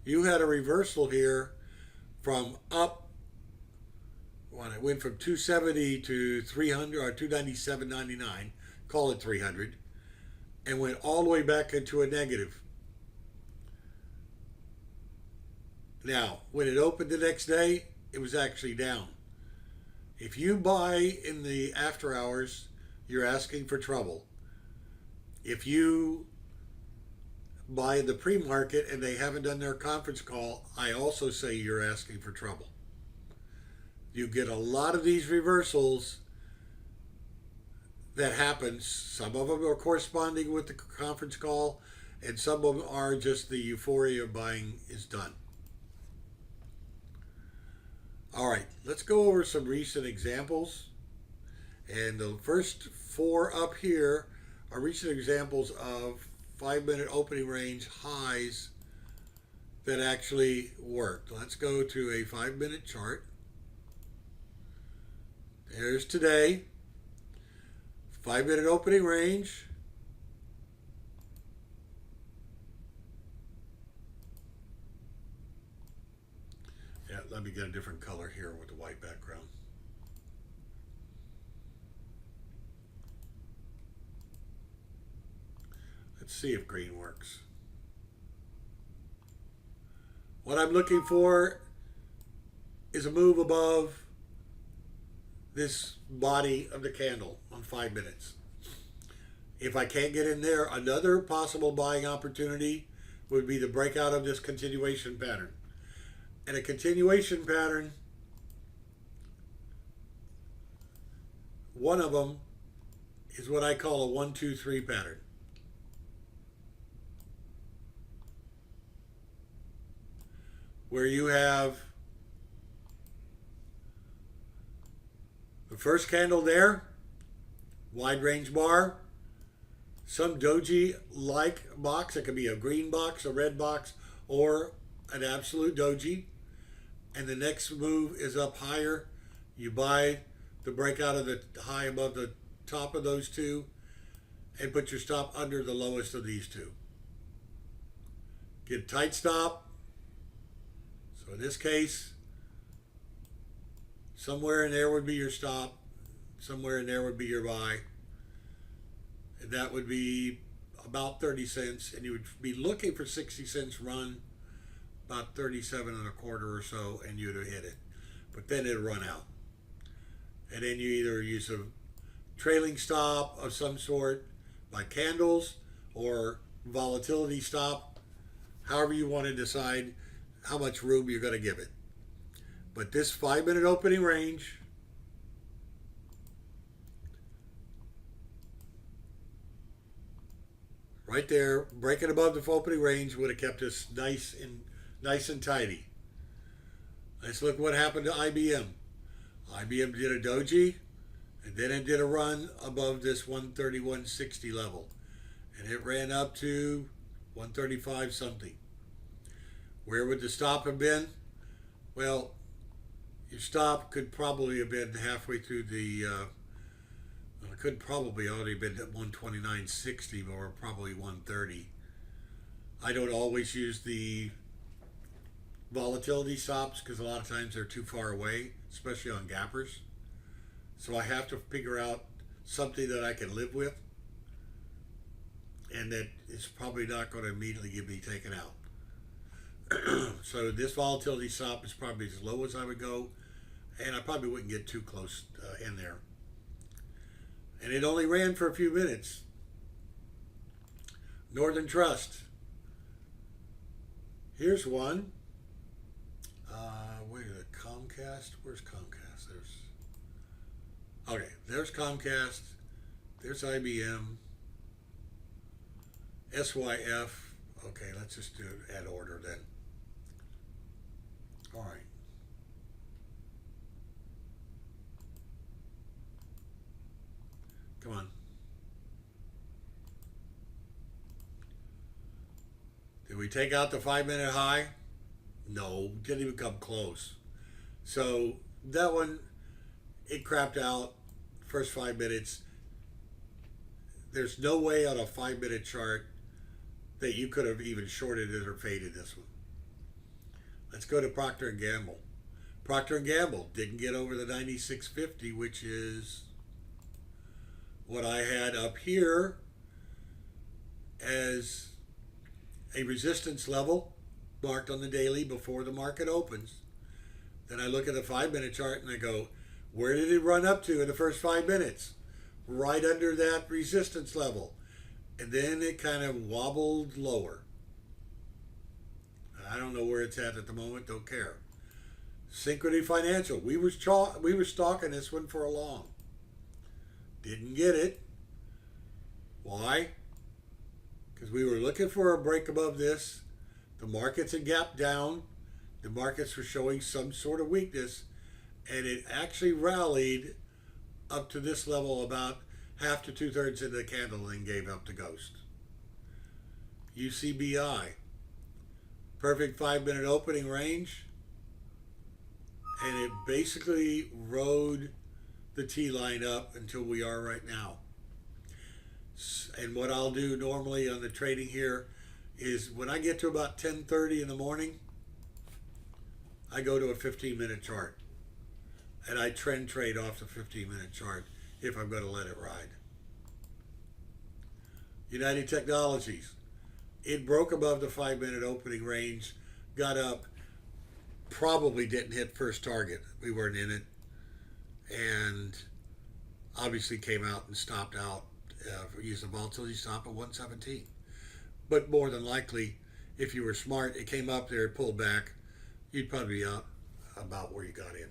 You had a reversal here from up when it went from 270 to 300 or 297.99, call it 300, and went all the way back into a negative. Now, when it opened the next day, it was actually down. If you buy in the after hours, you're asking for trouble. If you buy in the pre-market and they haven't done their conference call, I also say you're asking for trouble. You get a lot of these reversals that happen. Some of them are corresponding with the conference call, and some of them are just the euphoria of buying is done. All right, let's go over some recent examples. And the first four up here are recent examples of 5 minute opening range highs that actually worked. Let's go to a 5 minute chart. There's today. 5 minute opening range. Yeah, let me get a different color here with the white background. Let's see if green works. What I'm looking for is a move above this body of the candle on 5 minutes. If I can't get in there, another possible buying opportunity would be the breakout of this continuation pattern. And a continuation pattern, one of them is what I call a 1, 2, 3 pattern. Where you have the first candle there, wide range bar, some doji-like box. It could be a green box, a red box, or an absolute doji. And the next move is up higher. You buy the breakout of the high above the top of those two and put your stop under the lowest of these two. Get a tight stop. So in this case, somewhere in there would be your stop. Somewhere in there would be your buy. And that would be about 30 cents. And you would be looking for 60 cents run, about 37 and a quarter or so, and you'd have hit it. But then it'd run out. And then you either use a trailing stop of some sort by candles or volatility stop, however you want to decide how much room you're going to give it. But this 5 minute opening range right there, breaking above the opening range, would have kept us nice and tidy. Let's look what happened to IBM. IBM did a doji, and then it did a run above this 131.60 level, and it ran up to 135 something. Where would the stop have been? Well, your stop could probably have been halfway through the it could probably already been at 129.60 or probably 130. I don't always use the volatility stops because a lot of times they're too far away, especially on gappers. So I have to figure out something that I can live with and that is probably not going to immediately get me taken out. So this volatility stop is probably as low as I would go, and I probably wouldn't get too close in there. And it only ran for a few minutes. Northern Trust. Here's one. Wait a minute, Comcast? Where's Comcast? There's Comcast. There's IBM. SYF. Okay, let's just do add order then. All right. Come on. Did we take out the 5 minute high? No, didn't even come close. So that one, it crapped out first 5 minutes. There's no way on a 5 minute chart that you could have even shorted it or faded this one. Let's go to Procter & Gamble. Procter & Gamble didn't get over the 96.50, which is what I had up here as a resistance level marked on the daily before the market opens. Then I look at the 5 minute chart and I go, where did it run up to in the first 5 minutes? Right under that resistance level. And then it kind of wobbled lower. I don't know where it's at the moment, don't care. Synchrony Financial, we were stalking this one for a long. Didn't get it. Why? Because we were looking for a break above this. The markets had gapped down. The markets were showing some sort of weakness. And it actually rallied up to this level about half to 2/3 of the candle and gave up the ghost. UCBI, perfect 5-minute opening range, and it basically rode the T line up until we are right now. And what I'll do normally on the trading here is when I get to about 10:30 in the morning, I go to a 15-minute chart and I trend trade off the 15-minute chart if I'm going to let it ride. United Technologies, it broke above the 5-minute opening range, got up, probably didn't hit first target. We weren't in it, and obviously came out and stopped out for using the volatility stop at 117. But more than likely, if you were smart, it came up there, it pulled back, you'd probably be up about where you got in.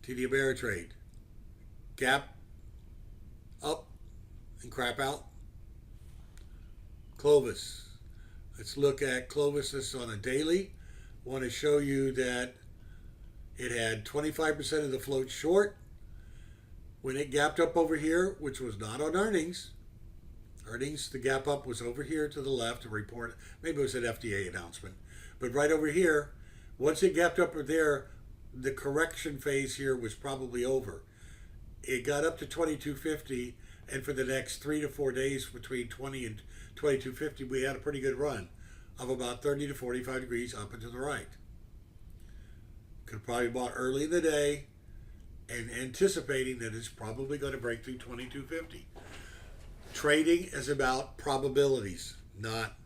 TD Ameritrade, gap up and crap out. Clovis, let's look at Clovis. This on a daily. Want to show you that it had 25% of the float short. When it gapped up over here, which was not on earnings, the gap up was over here to the left, a report, maybe it was an FDA announcement, but right over here, once it gapped up there, the correction phase here was probably over. It got up to 2250, and for the next 3 to 4 days between 20 and 2250, we had a pretty good run of about 30 to 45 degrees up and to the right. Could have probably bought early in the day and anticipating that it's probably going to break through 2250. Trading is about probabilities, not,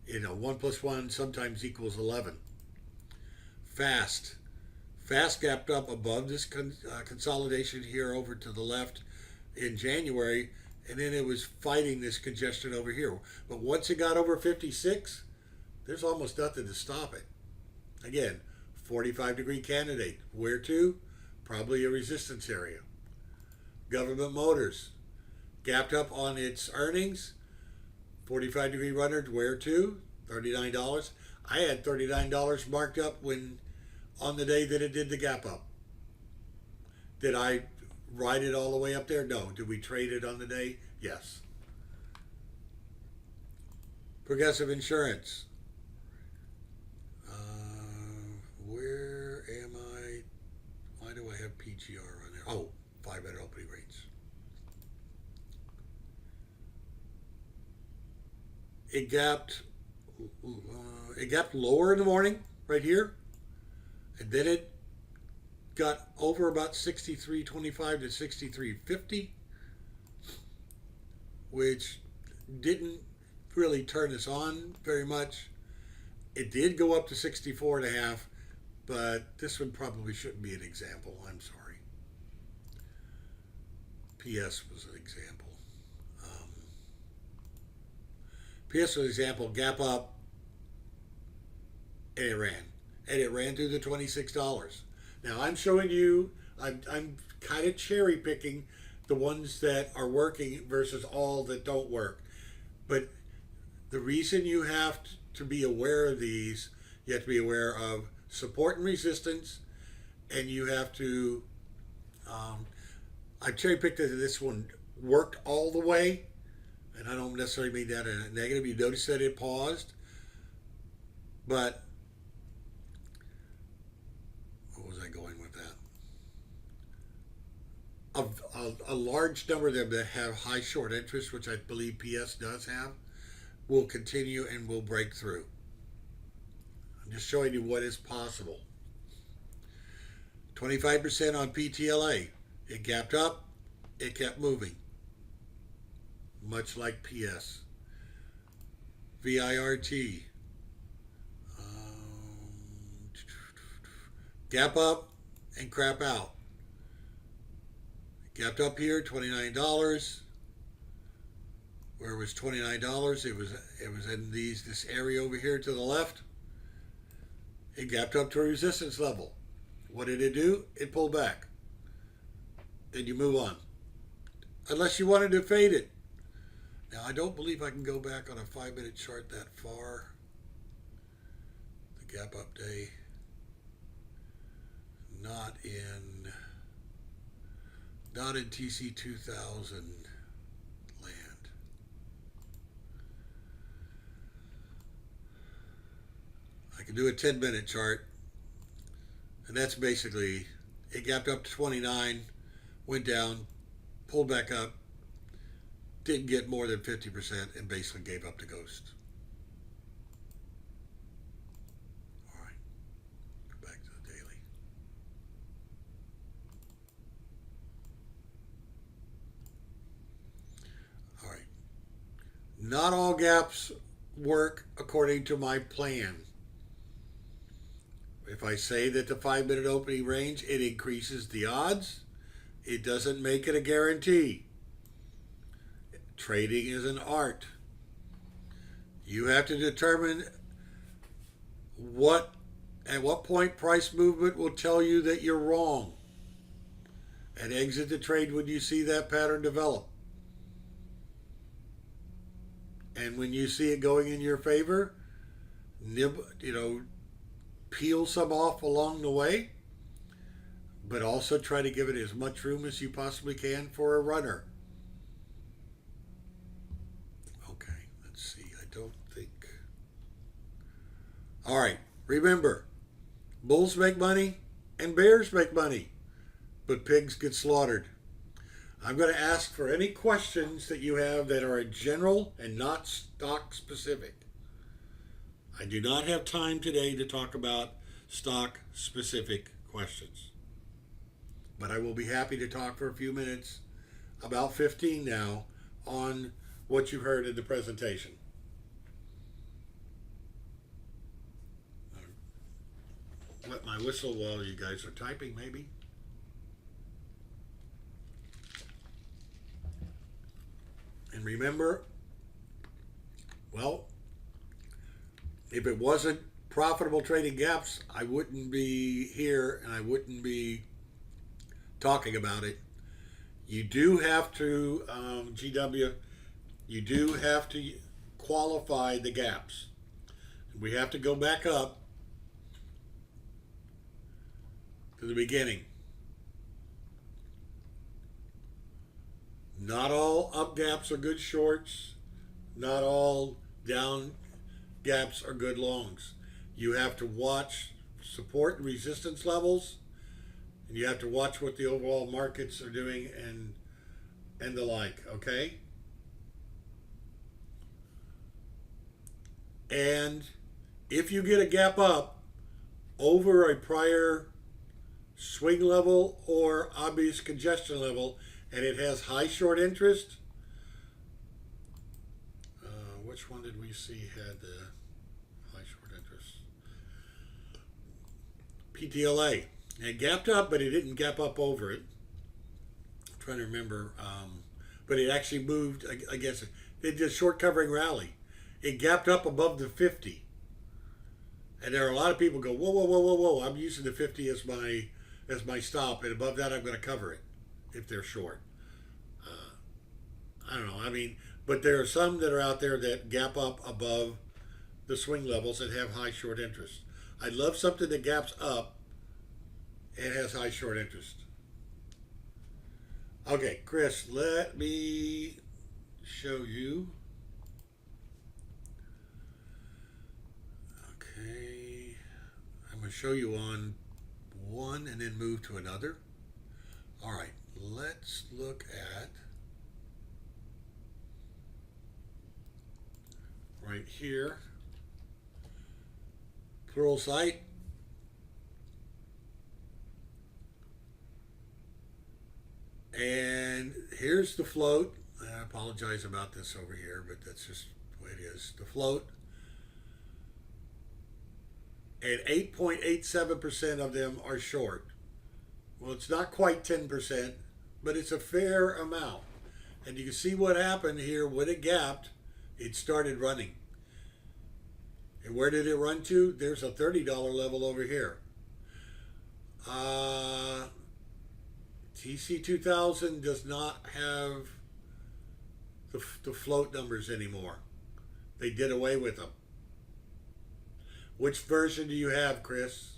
1 plus 1 sometimes equals 11. Fast gapped up above this consolidation here over to the left in January, and then it was fighting this congestion over here. But once it got over 56, there's almost nothing to stop it. Again, 45-degree candidate. Where to? Probably a resistance area. Government Motors gapped up on its earnings. 45-degree runner. Where to? $39. I had $39 marked up when on the day that it did the gap up. Did I ride it all the way up there? No. Did we trade it on the day? Yes. Progressive Insurance. Where am I? Why do I have PGR on there? Oh, 5-minute opening rates. It gapped lower in the morning, right here, and then it got over about 63.25 to 63.50, which didn't really turn us on very much. It did go up to 64.5, but this one probably shouldn't be an example. I'm sorry. PS was an example. PS was an example. Gap up, and it ran. And it ran through the $26. Now I'm showing you, I'm kind of cherry picking the ones that are working versus all that don't work. But the reason you have to be aware of these, you have to be aware of support and resistance, and you have to, I cherry picked that this one worked all the way, and I don't necessarily mean that in a negative. You notice that it paused, but what was I going with that? A large number of them that have high short interest, which I believe PS does have, will continue and will break through. I'm just showing you what is possible. 25% on PTLA. It gapped up, it kept moving. Much like PS. VIRT. Gap up and crap out. Gapped up here, $29. Where it was $29, it was in this area over here to the left. It gapped up to a resistance level. What did it do? It pulled back. Then you move on. Unless you wanted to fade it. Now I don't believe I can go back on a 5-minute chart that far. The gap up day. not in TC 2000 land. I can do a 10-minute chart, and that's basically it. Gapped up to 29, went down, pulled back up, didn't get more than 50%, and basically gave up the ghost. All right, go back to the daily. All right, not all gaps work according to my plan. If I say that the 5-minute opening range, it increases the odds. It doesn't make it a guarantee. Trading is an art. You have to determine at what point price movement will tell you that you're wrong, and exit the trade when you see that pattern develop. And when you see it going in your favor, peel some off along the way, but also try to give it as much room as you possibly can for a runner. Okay, let's see. I don't think. All right, remember, bulls make money and bears make money, but pigs get slaughtered. I'm going to ask for any questions that you have that are general and not stock specific. I do not have time today to talk about stock specific questions, but I will be happy to talk for a few minutes, about 15 now, on what you heard in the presentation. I'll wet my whistle while you guys are typing, maybe. And remember, well, if it wasn't profitable trading gaps, I wouldn't be here and I wouldn't be talking about it. You do have to, GW, you do have to qualify the gaps. We have to go back up to the beginning. Not all up gaps are good shorts. Not all down gaps are good longs. You have to watch support and resistance levels, and you have to watch what the overall markets are doing and the like, okay? And if you get a gap up over a prior swing level or obvious congestion level, and it has high short interest, which one did we see had the high short interest? PTLA. It gapped up, but it didn't gap up over it. I'm trying to remember, but it actually moved against it. It did a short covering rally. It gapped up above the 50. And there are a lot of people go, whoa, whoa, whoa, whoa, whoa. I'm using the 50 as my stop, and above that I'm going to cover it if they're short. I don't know. I mean, but there are some that are out there that gap up above the swing levels and have high short interest. I'd love something that gaps up and has high short interest. Okay, Chris, let me show you. Okay, I'm going to show you on one and then move to another. All right, let's look at right here, plural site. And here's the float. I apologize about this over here, but that's just the way it is. The float. And 8.87% of them are short. Well, it's not quite 10%, but it's a fair amount. And you can see what happened here when it gapped. It started running. And where did it run to? There's a $30 level over here. TC 2000 does not have the float numbers anymore. They did away with them. Which version do you have, Chris?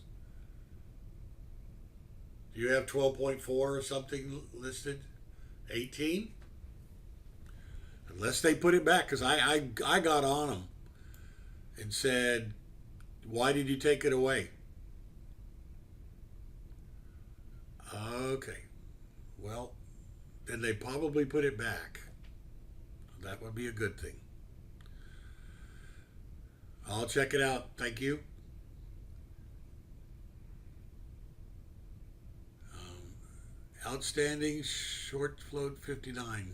Do you have 12.4 or something listed? 18? Unless they put it back, because I got on them and said, why did you take it away? Okay. Well, then they probably put it back. That would be a good thing. I'll check it out. Thank you. Outstanding short float 59.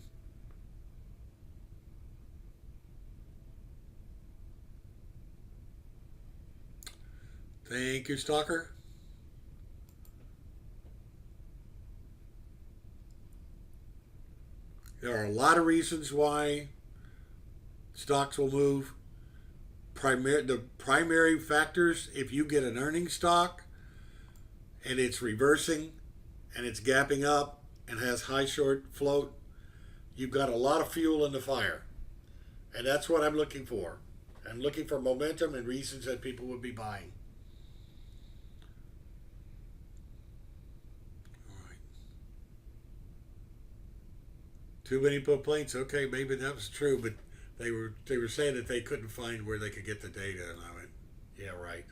Thank you, Stalker. There are a lot of reasons why stocks will move. The primary factors, if you get an earnings stock and it's reversing and it's gapping up and has high short float, you've got a lot of fuel in the fire. And that's what I'm looking for. I'm looking for momentum and reasons that people would be buying. All right. Too many complaints. Okay, maybe that was true, but they were saying that they couldn't find where they could get the data, and I went, yeah, right.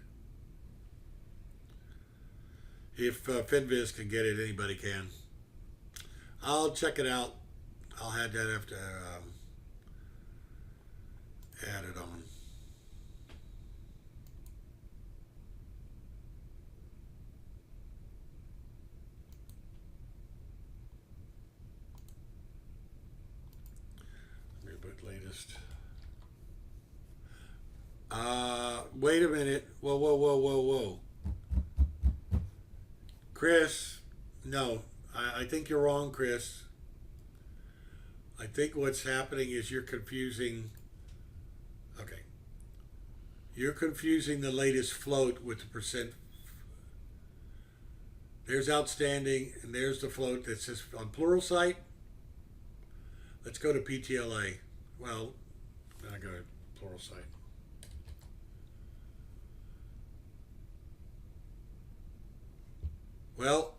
If FinViz can get it, anybody can. I'll check it out. I'll have that after add it on. Let me put latest. Wait a minute. Whoa. Chris, no, I think you're wrong, Chris. I think what's happening is you're confusing. Okay. You're confusing the latest float with the percent. There's outstanding, and there's the float that says on Pluralsight. Let's go to PTLA. Well, then I go to Pluralsight. Well,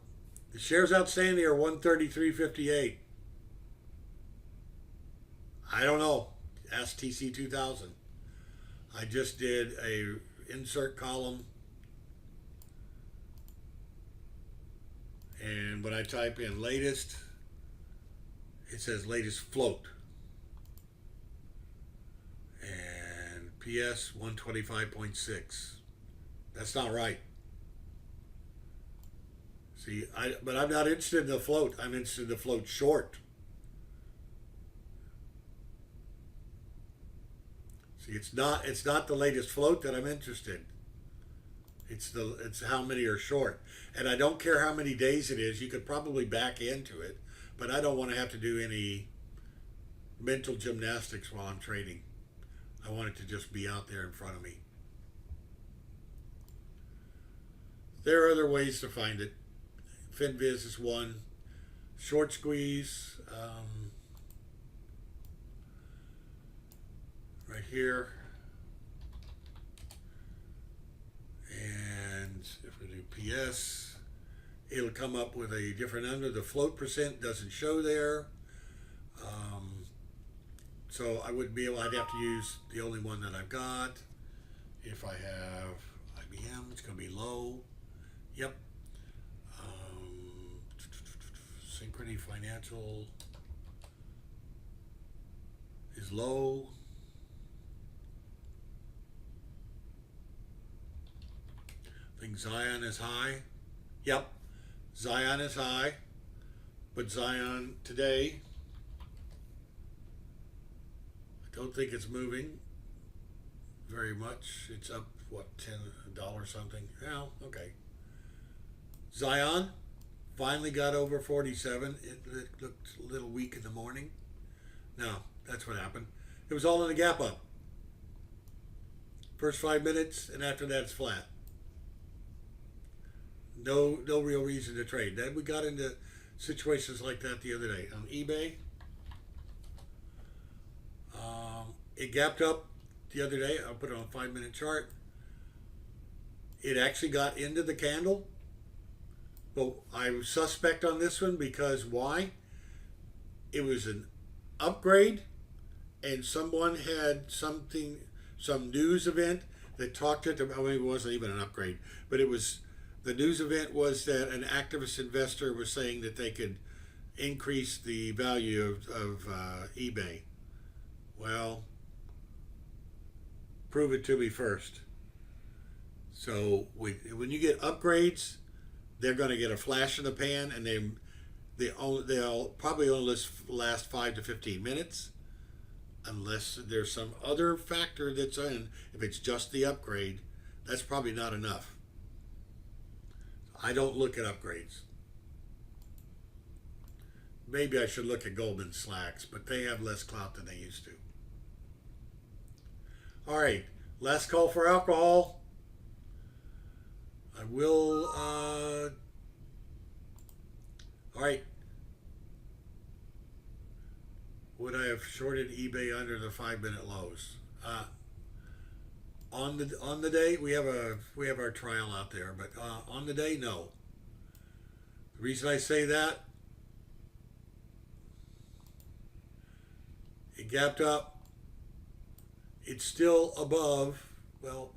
the shares outstanding are 133.58. I don't know. Ask TC 2000. I just did a insert column, and when I type in latest, it says latest float, and PS 125.6. That's not right. See, but I'm not interested in the float. I'm interested in the float short. See, it's not the latest float that I'm interested. It's how many are short, and I don't care how many days it is. You could probably back into it, but I don't want to have to do any mental gymnastics while I'm trading. I want it to just be out there in front of me. There are other ways to find it. FinViz is one. Short squeeze, right here. And if we do PS, it'll come up with a different number. The float percent doesn't show there. So I wouldn't be able, I'd have to use the only one that I've got. If I have IBM, it's going to be low. Yep. Synchrony Financial is low. I think Zion is high. Yep, Zion is high, but Zion today, I don't think it's moving very much. It's up, what, $10 something? Yeah, okay. Zion finally got over 47. It looked a little weak in the morning. No, that's what happened. It was all in a gap up. First 5 minutes, and after that it's flat. No real reason to trade. Then we got into situations like that the other day on eBay. It gapped up the other day. I'll put it on a 5 minute chart. It actually got into the candle, Well, I was suspect on this one because why? It was an upgrade, and someone had some news event that talked it. I mean, it wasn't even an upgrade, but it was the news event was that an activist investor was saying that they could increase the value of eBay. Well, prove it to me first. So when you get upgrades, they're going to get a flash in the pan, and they'll probably only last 5 to 15 minutes, unless there's some other factor that's in. If it's just the upgrade, that's probably not enough. I don't look at upgrades. Maybe I should look at Goldman Sachs, but they have less clout than they used to. All right, last call for alcohol. I will. All right. Would I have shorted eBay under the 5 minute lows? On the day we have our trial out there, but on the day, no. The reason I say that, it gapped up. It's still above. Well,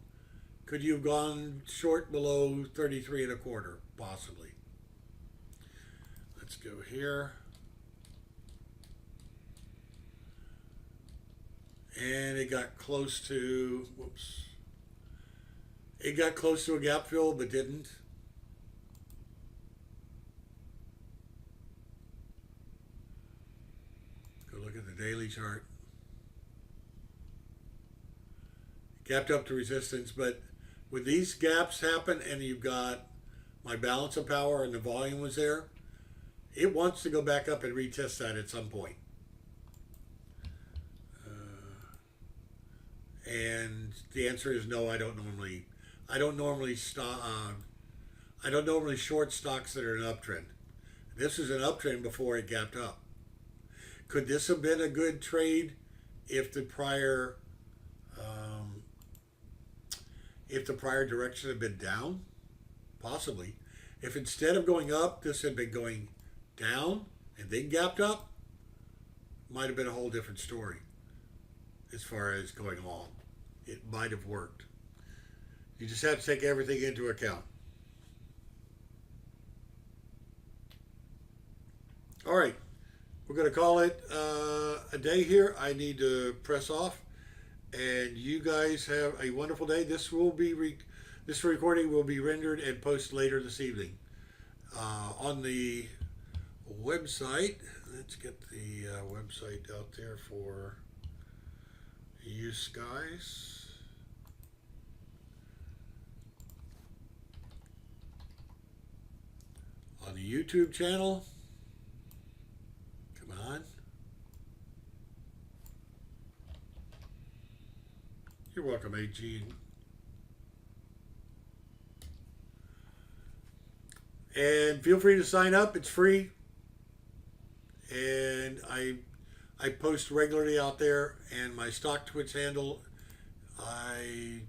could you have gone short below 33 and a quarter? Possibly. Let's go here. And it got close to, whoops. It got close to a gap fill, but didn't. Go look at the daily chart. Gapped up to resistance, but when these gaps happen and you've got my balance of power and the volume was there, it wants to go back up and retest that at some point. And the answer is no. I don't normally short stocks that are in an uptrend. This is an uptrend before it gapped up. Could this have been a good trade if the prior direction had been down? Possibly. If instead of going up, this had been going down and then gapped up, might have been a whole different story as far as going along. It might have worked. You just have to take everything into account. All right, we're going to call it a day here. I need to press off, and you guys have a wonderful day. This recording will be rendered and posted later this evening on the website. Let's get the website out there for you guys. On the YouTube channel. Come on. You're welcome, AG. And feel free to sign up. It's free. And I post regularly out there, and my stock Twitch handle, I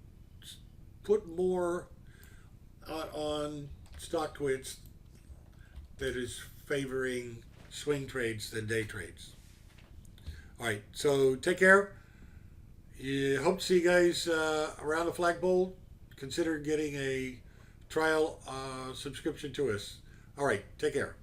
put more out on stock Twitch that is favoring swing trades than day trades. All right, so take care. Hope to see you guys around the flagpole. Consider getting a trial subscription to us. All right, take care.